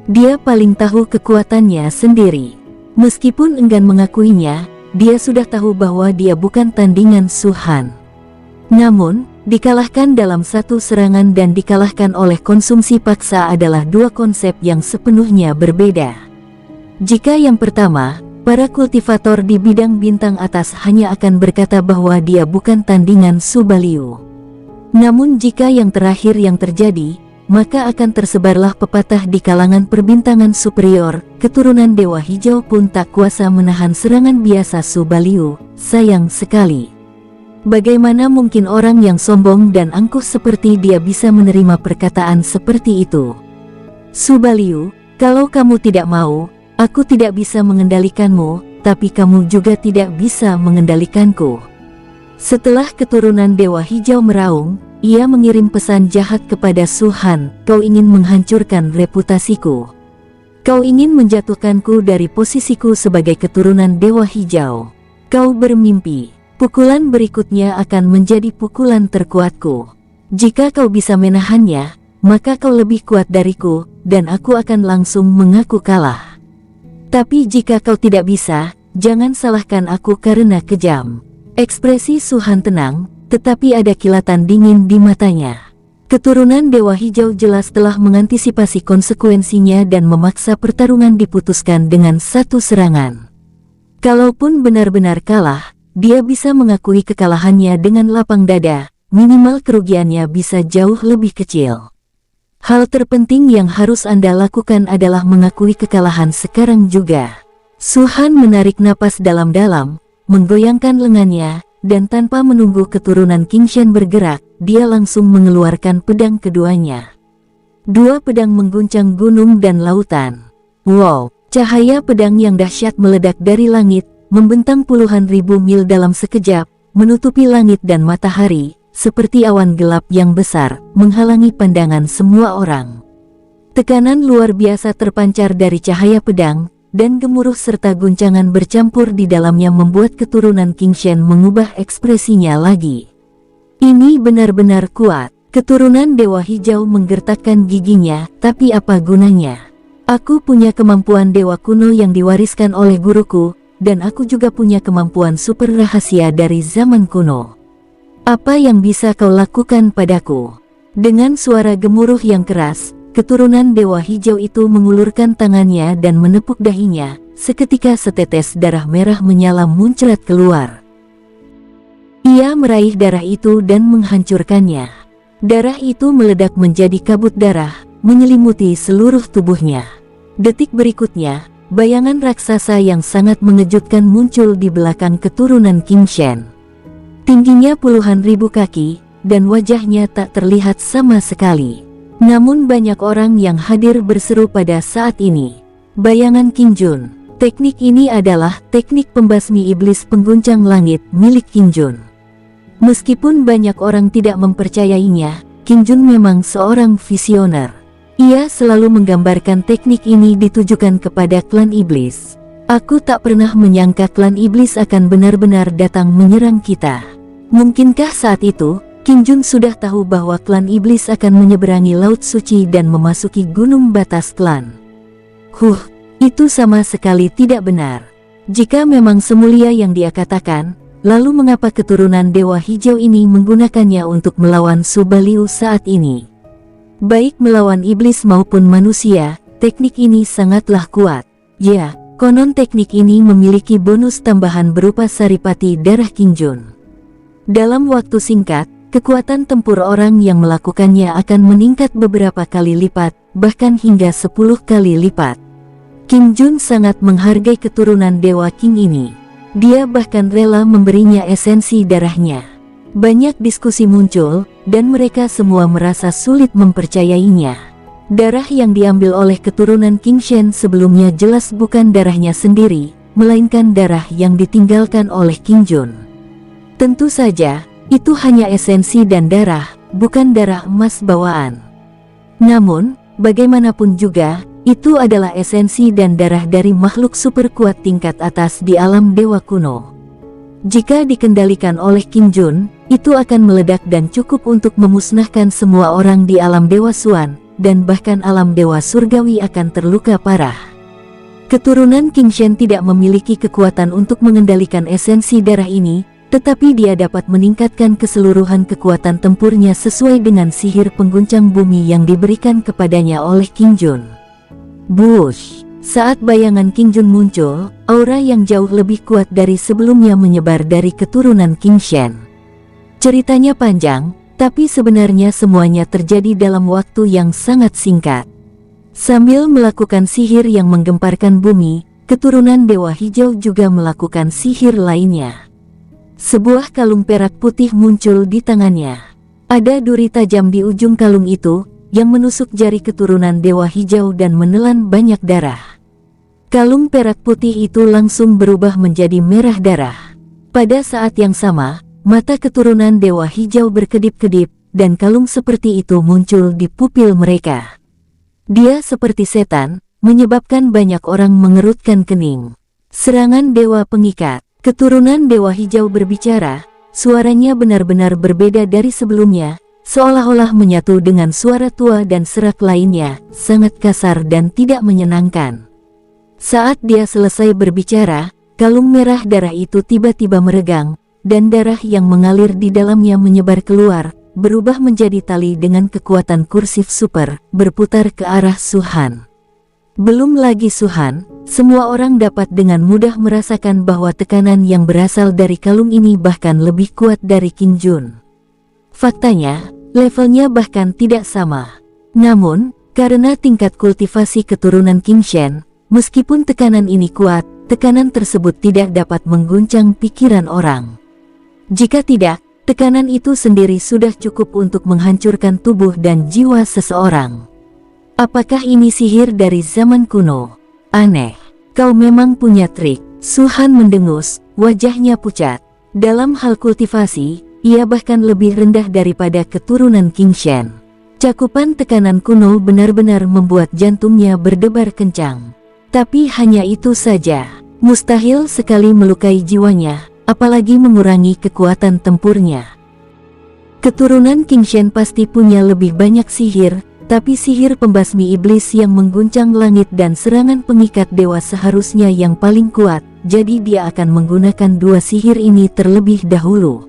Dia paling tahu kekuatannya sendiri. Meskipun enggan mengakuinya, dia sudah tahu bahwa dia bukan tandingan Suhan. Namun, dikalahkan dalam satu serangan dan dikalahkan oleh konsumsi paksa adalah dua konsep yang sepenuhnya berbeda. Jika yang pertama, para kultivator di bidang bintang atas hanya akan berkata bahwa dia bukan tandingan Subaliu. Namun jika yang terakhir yang terjadi, maka akan tersebarlah pepatah di kalangan perbintangan superior, keturunan Dewa Hijau pun tak kuasa menahan serangan biasa Subaliu, sayang sekali. Bagaimana mungkin orang yang sombong dan angkuh seperti dia bisa menerima perkataan seperti itu? Subaliu, kalau kamu tidak mau, aku tidak bisa mengendalikanmu, tapi kamu juga tidak bisa mengendalikanku. Setelah keturunan Dewa Hijau meraung, ia mengirim pesan jahat kepada Suhan, kau ingin menghancurkan reputasiku. Kau ingin menjatuhkanku dari posisiku sebagai keturunan Dewa Hijau. Kau bermimpi. Pukulan berikutnya akan menjadi pukulan terkuatku. Jika kau bisa menahannya, maka kau lebih kuat dariku, dan aku akan langsung mengaku kalah. Tapi jika kau tidak bisa, jangan salahkan aku karena kejam. Ekspresi Suhan tenang, tetapi ada kilatan dingin di matanya. Keturunan Dewa Hijau jelas telah mengantisipasi konsekuensinya dan memaksa pertarungan diputuskan dengan satu serangan. Kalaupun benar-benar kalah, dia bisa mengakui kekalahannya dengan lapang dada, minimal kerugiannya bisa jauh lebih kecil. Hal terpenting yang harus Anda lakukan adalah mengakui kekalahan sekarang juga. Suhan menarik napas dalam-dalam, menggoyangkan lengannya, dan tanpa menunggu keturunan King Shen bergerak, dia langsung mengeluarkan pedang keduanya. Dua pedang mengguncang gunung dan lautan. Wow, cahaya pedang yang dahsyat meledak dari langit, membentang puluhan ribu mil dalam sekejap, menutupi langit dan matahari, seperti awan gelap yang besar, menghalangi pandangan semua orang. Tekanan luar biasa terpancar dari cahaya pedang, dan gemuruh serta guncangan bercampur di dalamnya membuat keturunan King Shen mengubah ekspresinya lagi. Ini benar-benar kuat. Keturunan Dewa Hijau menggertakkan giginya, tapi apa gunanya? Aku punya kemampuan dewa kuno yang diwariskan oleh guruku, dan aku juga punya kemampuan super rahasia dari zaman kuno. Apa yang bisa kau lakukan padaku? Dengan suara gemuruh yang keras, keturunan Dewa Hijau itu mengulurkan tangannya dan menepuk dahinya, seketika setetes darah merah menyala muncrat keluar. Ia meraih darah itu dan menghancurkannya. Darah itu meledak menjadi kabut darah, menyelimuti seluruh tubuhnya. Detik berikutnya, bayangan raksasa yang sangat mengejutkan muncul di belakang keturunan King Shen. Tingginya puluhan ribu kaki, dan wajahnya tak terlihat sama sekali. Namun banyak orang yang hadir berseru pada saat ini. Bayangan King Jun. Teknik ini adalah teknik pembasmi iblis pengguncang langit milik King Jun. Meskipun banyak orang tidak mempercayainya, King Jun memang seorang visioner. Ia selalu menggambarkan teknik ini ditujukan kepada klan iblis. Aku tak pernah menyangka klan iblis akan benar-benar datang menyerang kita. Mungkinkah saat itu, King Jun sudah tahu bahwa klan iblis akan menyeberangi Laut Suci dan memasuki gunung batas klan? Itu sama sekali tidak benar. Jika memang semulia yang dia katakan, lalu mengapa keturunan Dewa Hijau ini menggunakannya untuk melawan Subaliu saat ini? Baik melawan iblis maupun manusia, teknik ini sangatlah kuat. Ya, konon teknik ini memiliki bonus tambahan berupa saripati darah King Jun. Dalam waktu singkat, kekuatan tempur orang yang melakukannya akan meningkat beberapa kali lipat, bahkan hingga 10 kali lipat. King Jun sangat menghargai keturunan Dewa King ini. Dia bahkan rela memberinya esensi darahnya. Banyak diskusi muncul, dan mereka semua merasa sulit mempercayainya. Darah yang diambil oleh keturunan King Shen sebelumnya jelas bukan darahnya sendiri, melainkan darah yang ditinggalkan oleh King Jun. Tentu saja, itu hanya esensi dan darah, bukan darah emas bawaan. Namun, bagaimanapun juga, itu adalah esensi dan darah dari makhluk super kuat tingkat atas di alam dewa kuno. Jika dikendalikan oleh King Jun, itu akan meledak dan cukup untuk memusnahkan semua orang di alam dewa Suan, dan bahkan alam dewa surgawi akan terluka parah. Keturunan King Shen tidak memiliki kekuatan untuk mengendalikan esensi darah ini, tetapi dia dapat meningkatkan keseluruhan kekuatan tempurnya sesuai dengan sihir pengguncang bumi yang diberikan kepadanya oleh King Jun. Bush. Saat bayangan King Jun muncul, aura yang jauh lebih kuat dari sebelumnya menyebar dari keturunan King Shen. Ceritanya panjang, tapi sebenarnya semuanya terjadi dalam waktu yang sangat singkat. Sambil melakukan sihir yang menggemparkan bumi, keturunan Dewa Hijau juga melakukan sihir lainnya. Sebuah kalung perak putih muncul di tangannya. Ada duri tajam di ujung kalung itu, yang menusuk jari keturunan Dewa Hijau dan menelan banyak darah. Kalung perak putih itu langsung berubah menjadi merah darah. Pada saat yang sama, mata keturunan Dewa Hijau berkedip-kedip, dan kalung seperti itu muncul di pupil mereka. Dia seperti setan, menyebabkan banyak orang mengerutkan kening. Serangan Dewa Pengikat. Keturunan Dewa Hijau berbicara, suaranya benar-benar berbeda dari sebelumnya, seolah-olah menyatu dengan suara tua dan serak lainnya, sangat kasar dan tidak menyenangkan. Saat dia selesai berbicara, kalung merah darah itu tiba-tiba meregang, dan darah yang mengalir di dalamnya menyebar keluar, berubah menjadi tali dengan kekuatan kursif super, berputar ke arah Suhan. Belum lagi Suhan, semua orang dapat dengan mudah merasakan bahwa tekanan yang berasal dari kalung ini bahkan lebih kuat dari King Jun. Faktanya, levelnya bahkan tidak sama. Namun, karena tingkat kultivasi keturunan King Shen, meskipun tekanan ini kuat, tekanan tersebut tidak dapat mengguncang pikiran orang. Jika tidak, Tekanan itu sendiri sudah cukup untuk menghancurkan tubuh dan jiwa seseorang. Apakah ini sihir dari zaman kuno? Aneh. Kau memang punya trik. Su Han mendengus, wajahnya pucat. Dalam hal kultivasi, ia bahkan lebih rendah daripada keturunan King Shen. Cakupan tekanan kuno benar-benar membuat jantungnya berdebar kencang. Tapi hanya itu saja. Mustahil sekali melukai jiwanya, apalagi mengurangi kekuatan tempurnya. Keturunan King Shen pasti punya lebih banyak sihir, tapi sihir pembasmi iblis yang mengguncang langit dan serangan pengikat dewa seharusnya yang paling kuat, jadi dia akan menggunakan dua sihir ini terlebih dahulu.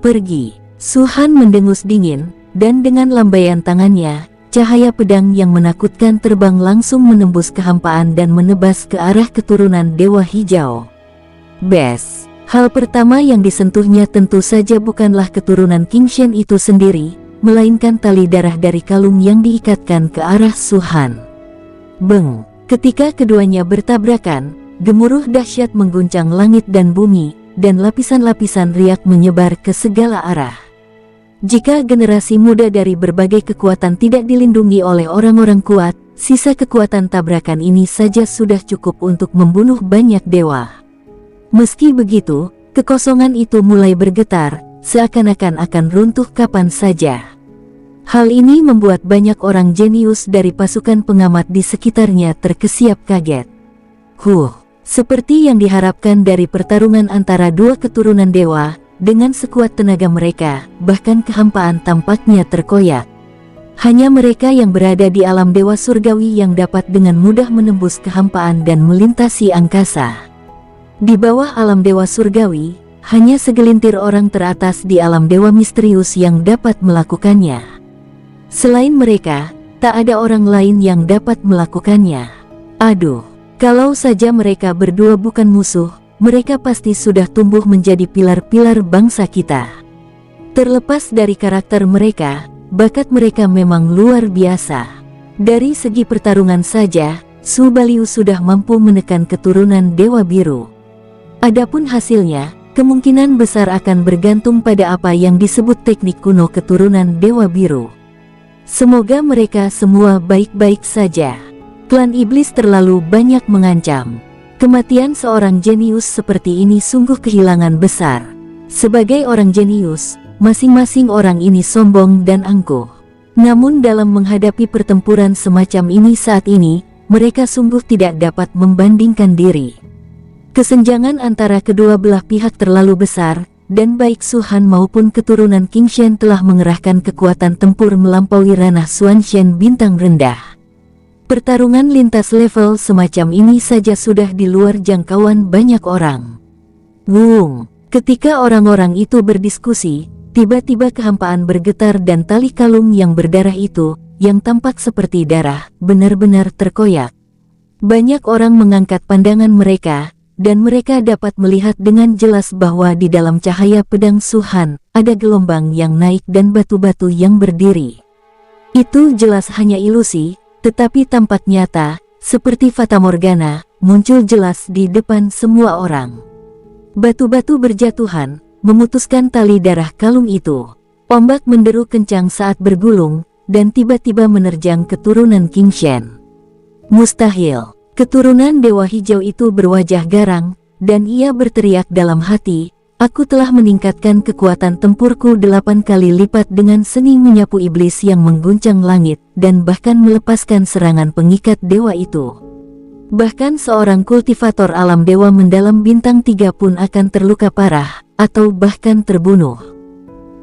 Pergi. Su Han mendengus dingin, dan dengan lambaian tangannya, cahaya pedang yang menakutkan terbang langsung menembus kehampaan dan menebas ke arah keturunan Dewa Hijau. Bes. Hal pertama yang disentuhnya tentu saja bukanlah keturunan King Shen itu sendiri, melainkan tali darah dari kalung yang diikatkan ke arah Su Han. Beng. Ketika keduanya bertabrakan, gemuruh dahsyat mengguncang langit dan bumi, dan lapisan-lapisan riak menyebar ke segala arah. Jika generasi muda dari berbagai kekuatan tidak dilindungi oleh orang-orang kuat, sisa kekuatan tabrakan ini saja sudah cukup untuk membunuh banyak dewa. Meski begitu, kekosongan itu mulai bergetar, seakan-akan akan runtuh kapan saja. Hal ini membuat banyak orang jenius dari pasukan pengamat di sekitarnya terkesiap kaget. Seperti yang diharapkan dari pertarungan antara dua keturunan dewa, dengan sekuat tenaga mereka, bahkan kehampaan tampaknya terkoyak. Hanya mereka yang berada di alam dewa surgawi yang dapat dengan mudah menembus kehampaan dan melintasi angkasa. Di bawah alam dewa surgawi, hanya segelintir orang teratas di alam dewa misterius yang dapat melakukannya. Selain mereka, tak ada orang lain yang dapat melakukannya. Aduh, kalau saja mereka berdua bukan musuh, mereka pasti sudah tumbuh menjadi pilar-pilar bangsa kita. Terlepas dari karakter mereka, bakat mereka memang luar biasa. Dari segi pertarungan saja, Su Baliu sudah mampu menekan keturunan Dewa Biru. Adapun hasilnya, kemungkinan besar akan bergantung pada apa yang disebut teknik kuno keturunan Dewa Biru. Semoga mereka semua baik-baik saja. Klan iblis terlalu banyak mengancam. Kematian seorang jenius seperti ini sungguh kehilangan besar. Sebagai orang jenius, masing-masing orang ini sombong dan angkuh. Namun dalam menghadapi pertempuran semacam ini saat ini, mereka sungguh tidak dapat membandingkan diri. Kesenjangan antara kedua belah pihak terlalu besar, dan baik Su Han maupun keturunan King Shen telah mengerahkan kekuatan tempur melampaui ranah Xuanshen bintang rendah. Pertarungan lintas level semacam ini saja sudah di luar jangkauan banyak orang. Ketika orang-orang itu berdiskusi, tiba-tiba kehampaan bergetar dan tali kalung yang berdarah itu, yang tampak seperti darah, benar-benar terkoyak. Banyak orang mengangkat pandangan mereka, dan mereka dapat melihat dengan jelas bahwa di dalam cahaya pedang Su Han, ada gelombang yang naik dan batu-batu yang berdiri. Itu jelas hanya ilusi, tetapi tampak nyata, seperti fatamorgana, muncul jelas di depan semua orang. Batu-batu berjatuhan, memutuskan tali darah kalung itu. Ombak menderu kencang saat bergulung, dan tiba-tiba menerjang keturunan King Shen. Mustahil. Keturunan Dewa Hijau itu berwajah garang, dan ia berteriak dalam hati, "Aku telah meningkatkan kekuatan tempurku 8 kali lipat dengan seni menyapu iblis yang mengguncang langit, dan bahkan melepaskan serangan pengikat dewa itu. Bahkan seorang kultivator alam dewa mendalam bintang 3 pun akan terluka parah, atau bahkan terbunuh.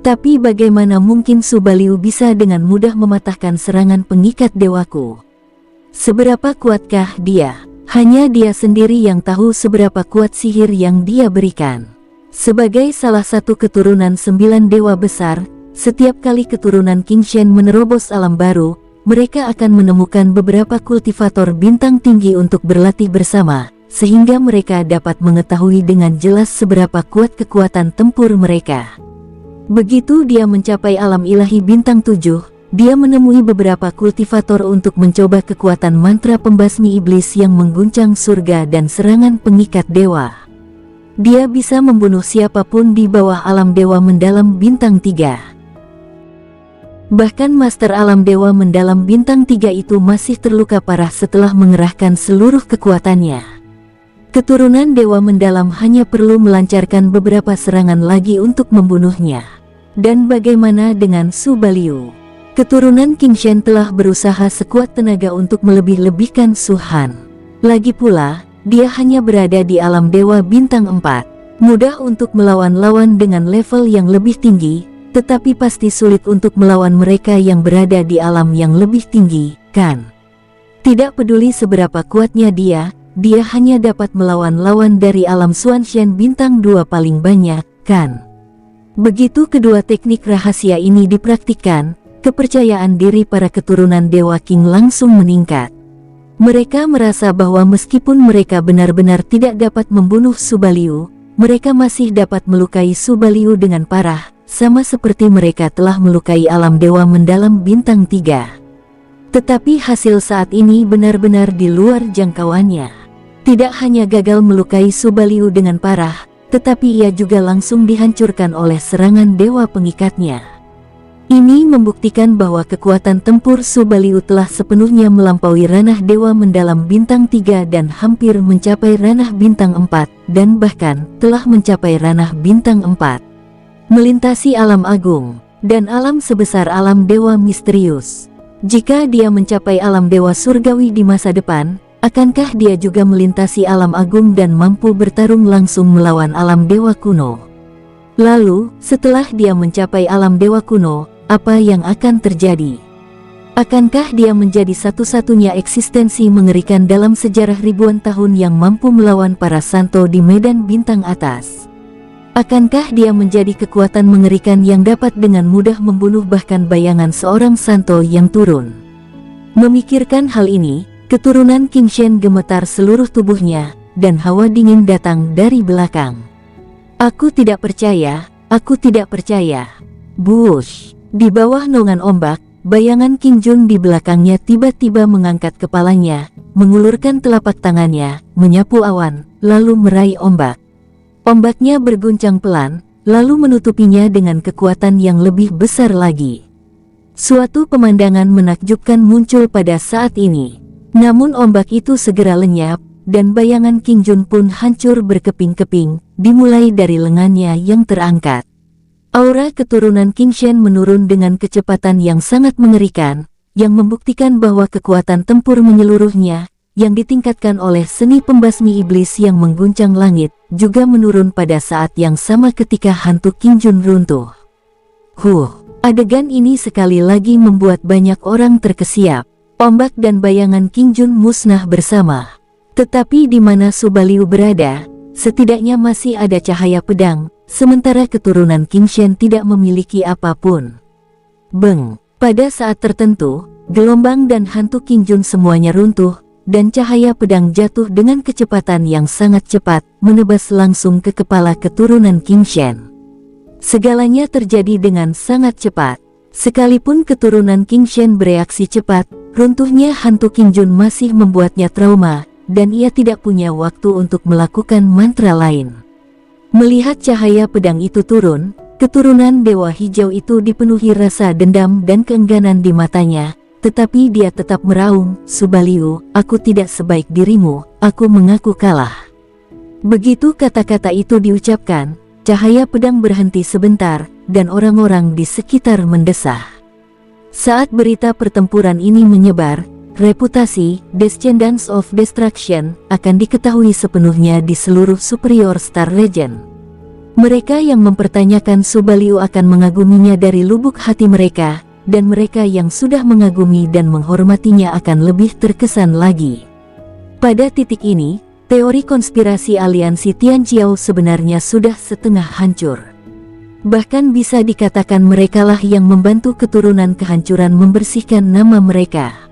Tapi bagaimana mungkin Su Baliu bisa dengan mudah mematahkan serangan pengikat dewaku? Seberapa kuatkah dia? Hanya dia sendiri yang tahu seberapa kuat sihir yang dia berikan." Sebagai salah satu keturunan 9 dewa besar, setiap kali keturunan King Shen menerobos alam baru, mereka akan menemukan beberapa kultivator bintang tinggi untuk berlatih bersama, sehingga mereka dapat mengetahui dengan jelas seberapa kuat kekuatan tempur mereka. Begitu dia mencapai alam ilahi bintang 7, dia menemui beberapa kultivator untuk mencoba kekuatan mantra pembasmi iblis yang mengguncang surga dan serangan pengikat dewa. Dia bisa membunuh siapapun di bawah alam dewa mendalam bintang 3. Bahkan Master Alam Dewa Mendalam Bintang 3 itu masih terluka parah setelah mengerahkan seluruh kekuatannya. Keturunan Dewa Mendalam hanya perlu melancarkan beberapa serangan lagi untuk membunuhnya. Dan bagaimana dengan Su Baliu? Keturunan King Shen telah berusaha sekuat tenaga untuk melebih-lebihkan Su Han. Lagi pula, dia hanya berada di alam Dewa Bintang 4. Mudah untuk melawan lawan dengan level yang lebih tinggi, tetapi pasti sulit untuk melawan mereka yang berada di alam yang lebih tinggi, kan? Tidak peduli seberapa kuatnya dia hanya dapat melawan lawan dari alam Xuanshen Bintang 2 paling banyak, kan? Begitu kedua teknik rahasia ini dipraktikkan, kepercayaan diri para keturunan Dewa King langsung meningkat. Mereka merasa bahwa meskipun mereka benar-benar tidak dapat membunuh Su Baliu, mereka masih dapat melukai Su Baliu dengan parah, sama seperti mereka telah melukai alam Dewa Mendalam Bintang 3. Tetapi hasil saat ini benar-benar di luar jangkauannya. Tidak hanya gagal melukai Su Baliu dengan parah, tetapi ia juga langsung dihancurkan oleh serangan dewa pengikatnya. Ini membuktikan bahwa kekuatan tempur Su Baliu telah sepenuhnya melampaui ranah Dewa Mendalam Bintang 3 dan hampir mencapai ranah Bintang 4, dan bahkan telah mencapai ranah Bintang 4. Melintasi alam agung, dan alam sebesar alam Dewa Misterius. Jika dia mencapai alam Dewa Surgawi di masa depan, akankah dia juga melintasi alam agung dan mampu bertarung langsung melawan alam Dewa Kuno? Lalu, setelah dia mencapai alam Dewa Kuno, apa yang akan terjadi? Akankah dia menjadi satu-satunya eksistensi mengerikan dalam sejarah ribuan tahun yang mampu melawan para santo di medan bintang atas? Akankah dia menjadi kekuatan mengerikan yang dapat dengan mudah membunuh bahkan bayangan seorang santo yang turun? Memikirkan hal ini, keturunan King Shen gemetar seluruh tubuhnya, dan hawa dingin datang dari belakang. Aku tidak percaya, aku tidak percaya. Bush. Di bawah naungan ombak, bayangan King Jun di belakangnya tiba-tiba mengangkat kepalanya, mengulurkan telapak tangannya, menyapu awan, lalu meraih ombak. Ombaknya berguncang pelan, lalu menutupinya dengan kekuatan yang lebih besar lagi. Suatu pemandangan menakjubkan muncul pada saat ini. Namun ombak itu segera lenyap, dan bayangan King Jun pun hancur berkeping-keping, dimulai dari lengannya yang terangkat. Aura keturunan King Shen menurun dengan kecepatan yang sangat mengerikan, yang membuktikan bahwa kekuatan tempur menyeluruhnya, yang ditingkatkan oleh seni pembasmi iblis yang mengguncang langit, juga menurun pada saat yang sama ketika hantu King Jun runtuh. Adegan ini sekali lagi membuat banyak orang terkesiap. Ombak dan bayangan King Jun musnah bersama. Tetapi di mana Su Baliu berada, setidaknya masih ada cahaya pedang, sementara keturunan King Shen tidak memiliki apapun. Beng! Pada saat tertentu, gelombang dan hantu King Jun semuanya runtuh, dan cahaya pedang jatuh dengan kecepatan yang sangat cepat, menebas langsung ke kepala keturunan King Shen. Segalanya terjadi dengan sangat cepat. Sekalipun keturunan King Shen bereaksi cepat, runtuhnya hantu King Jun masih membuatnya trauma, dan ia tidak punya waktu untuk melakukan mantra lain. Melihat cahaya pedang itu turun, keturunan Dewa Hijau itu dipenuhi rasa dendam dan keengganan di matanya, tetapi dia tetap meraung, Su Baliu, aku tidak sebaik dirimu, aku mengaku kalah. Begitu kata-kata itu diucapkan, cahaya pedang berhenti sebentar, dan orang-orang di sekitar mendesah. Saat berita pertempuran ini menyebar, reputasi Descendants of Destruction akan diketahui sepenuhnya di seluruh Superior Star Region. Mereka yang mempertanyakan Su Baliu akan mengaguminya dari lubuk hati mereka, dan mereka yang sudah mengagumi dan menghormatinya akan lebih terkesan lagi. Pada titik ini, teori konspirasi aliansi Tianqiao sebenarnya sudah setengah hancur. Bahkan bisa dikatakan merekalah yang membantu keturunan kehancuran membersihkan nama mereka.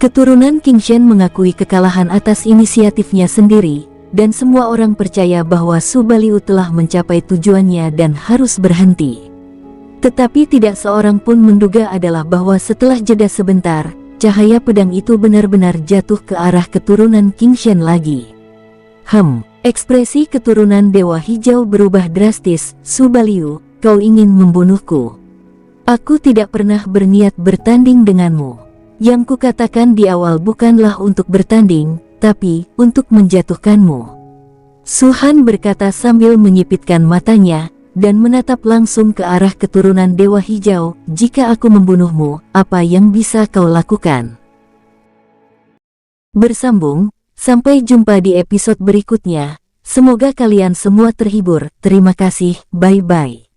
Keturunan King Shen mengakui kekalahan atas inisiatifnya sendiri, dan semua orang percaya bahwa Su Baliu telah mencapai tujuannya dan harus berhenti. Tetapi tidak seorang pun menduga adalah bahwa setelah jeda sebentar, cahaya pedang itu benar-benar jatuh ke arah keturunan King Shen lagi. Ekspresi keturunan Dewa Hijau berubah drastis. Subal Liu, kau ingin membunuhku? Aku tidak pernah berniat bertanding denganmu. Yang kukatakan di awal bukanlah untuk bertanding, tapi untuk menjatuhkanmu. Su Han berkata sambil menyipitkan matanya, dan menatap langsung ke arah keturunan Dewa Hijau. Jika aku membunuhmu, apa yang bisa kau lakukan? Bersambung, sampai jumpa di episode berikutnya. Semoga kalian semua terhibur. Terima kasih, bye-bye.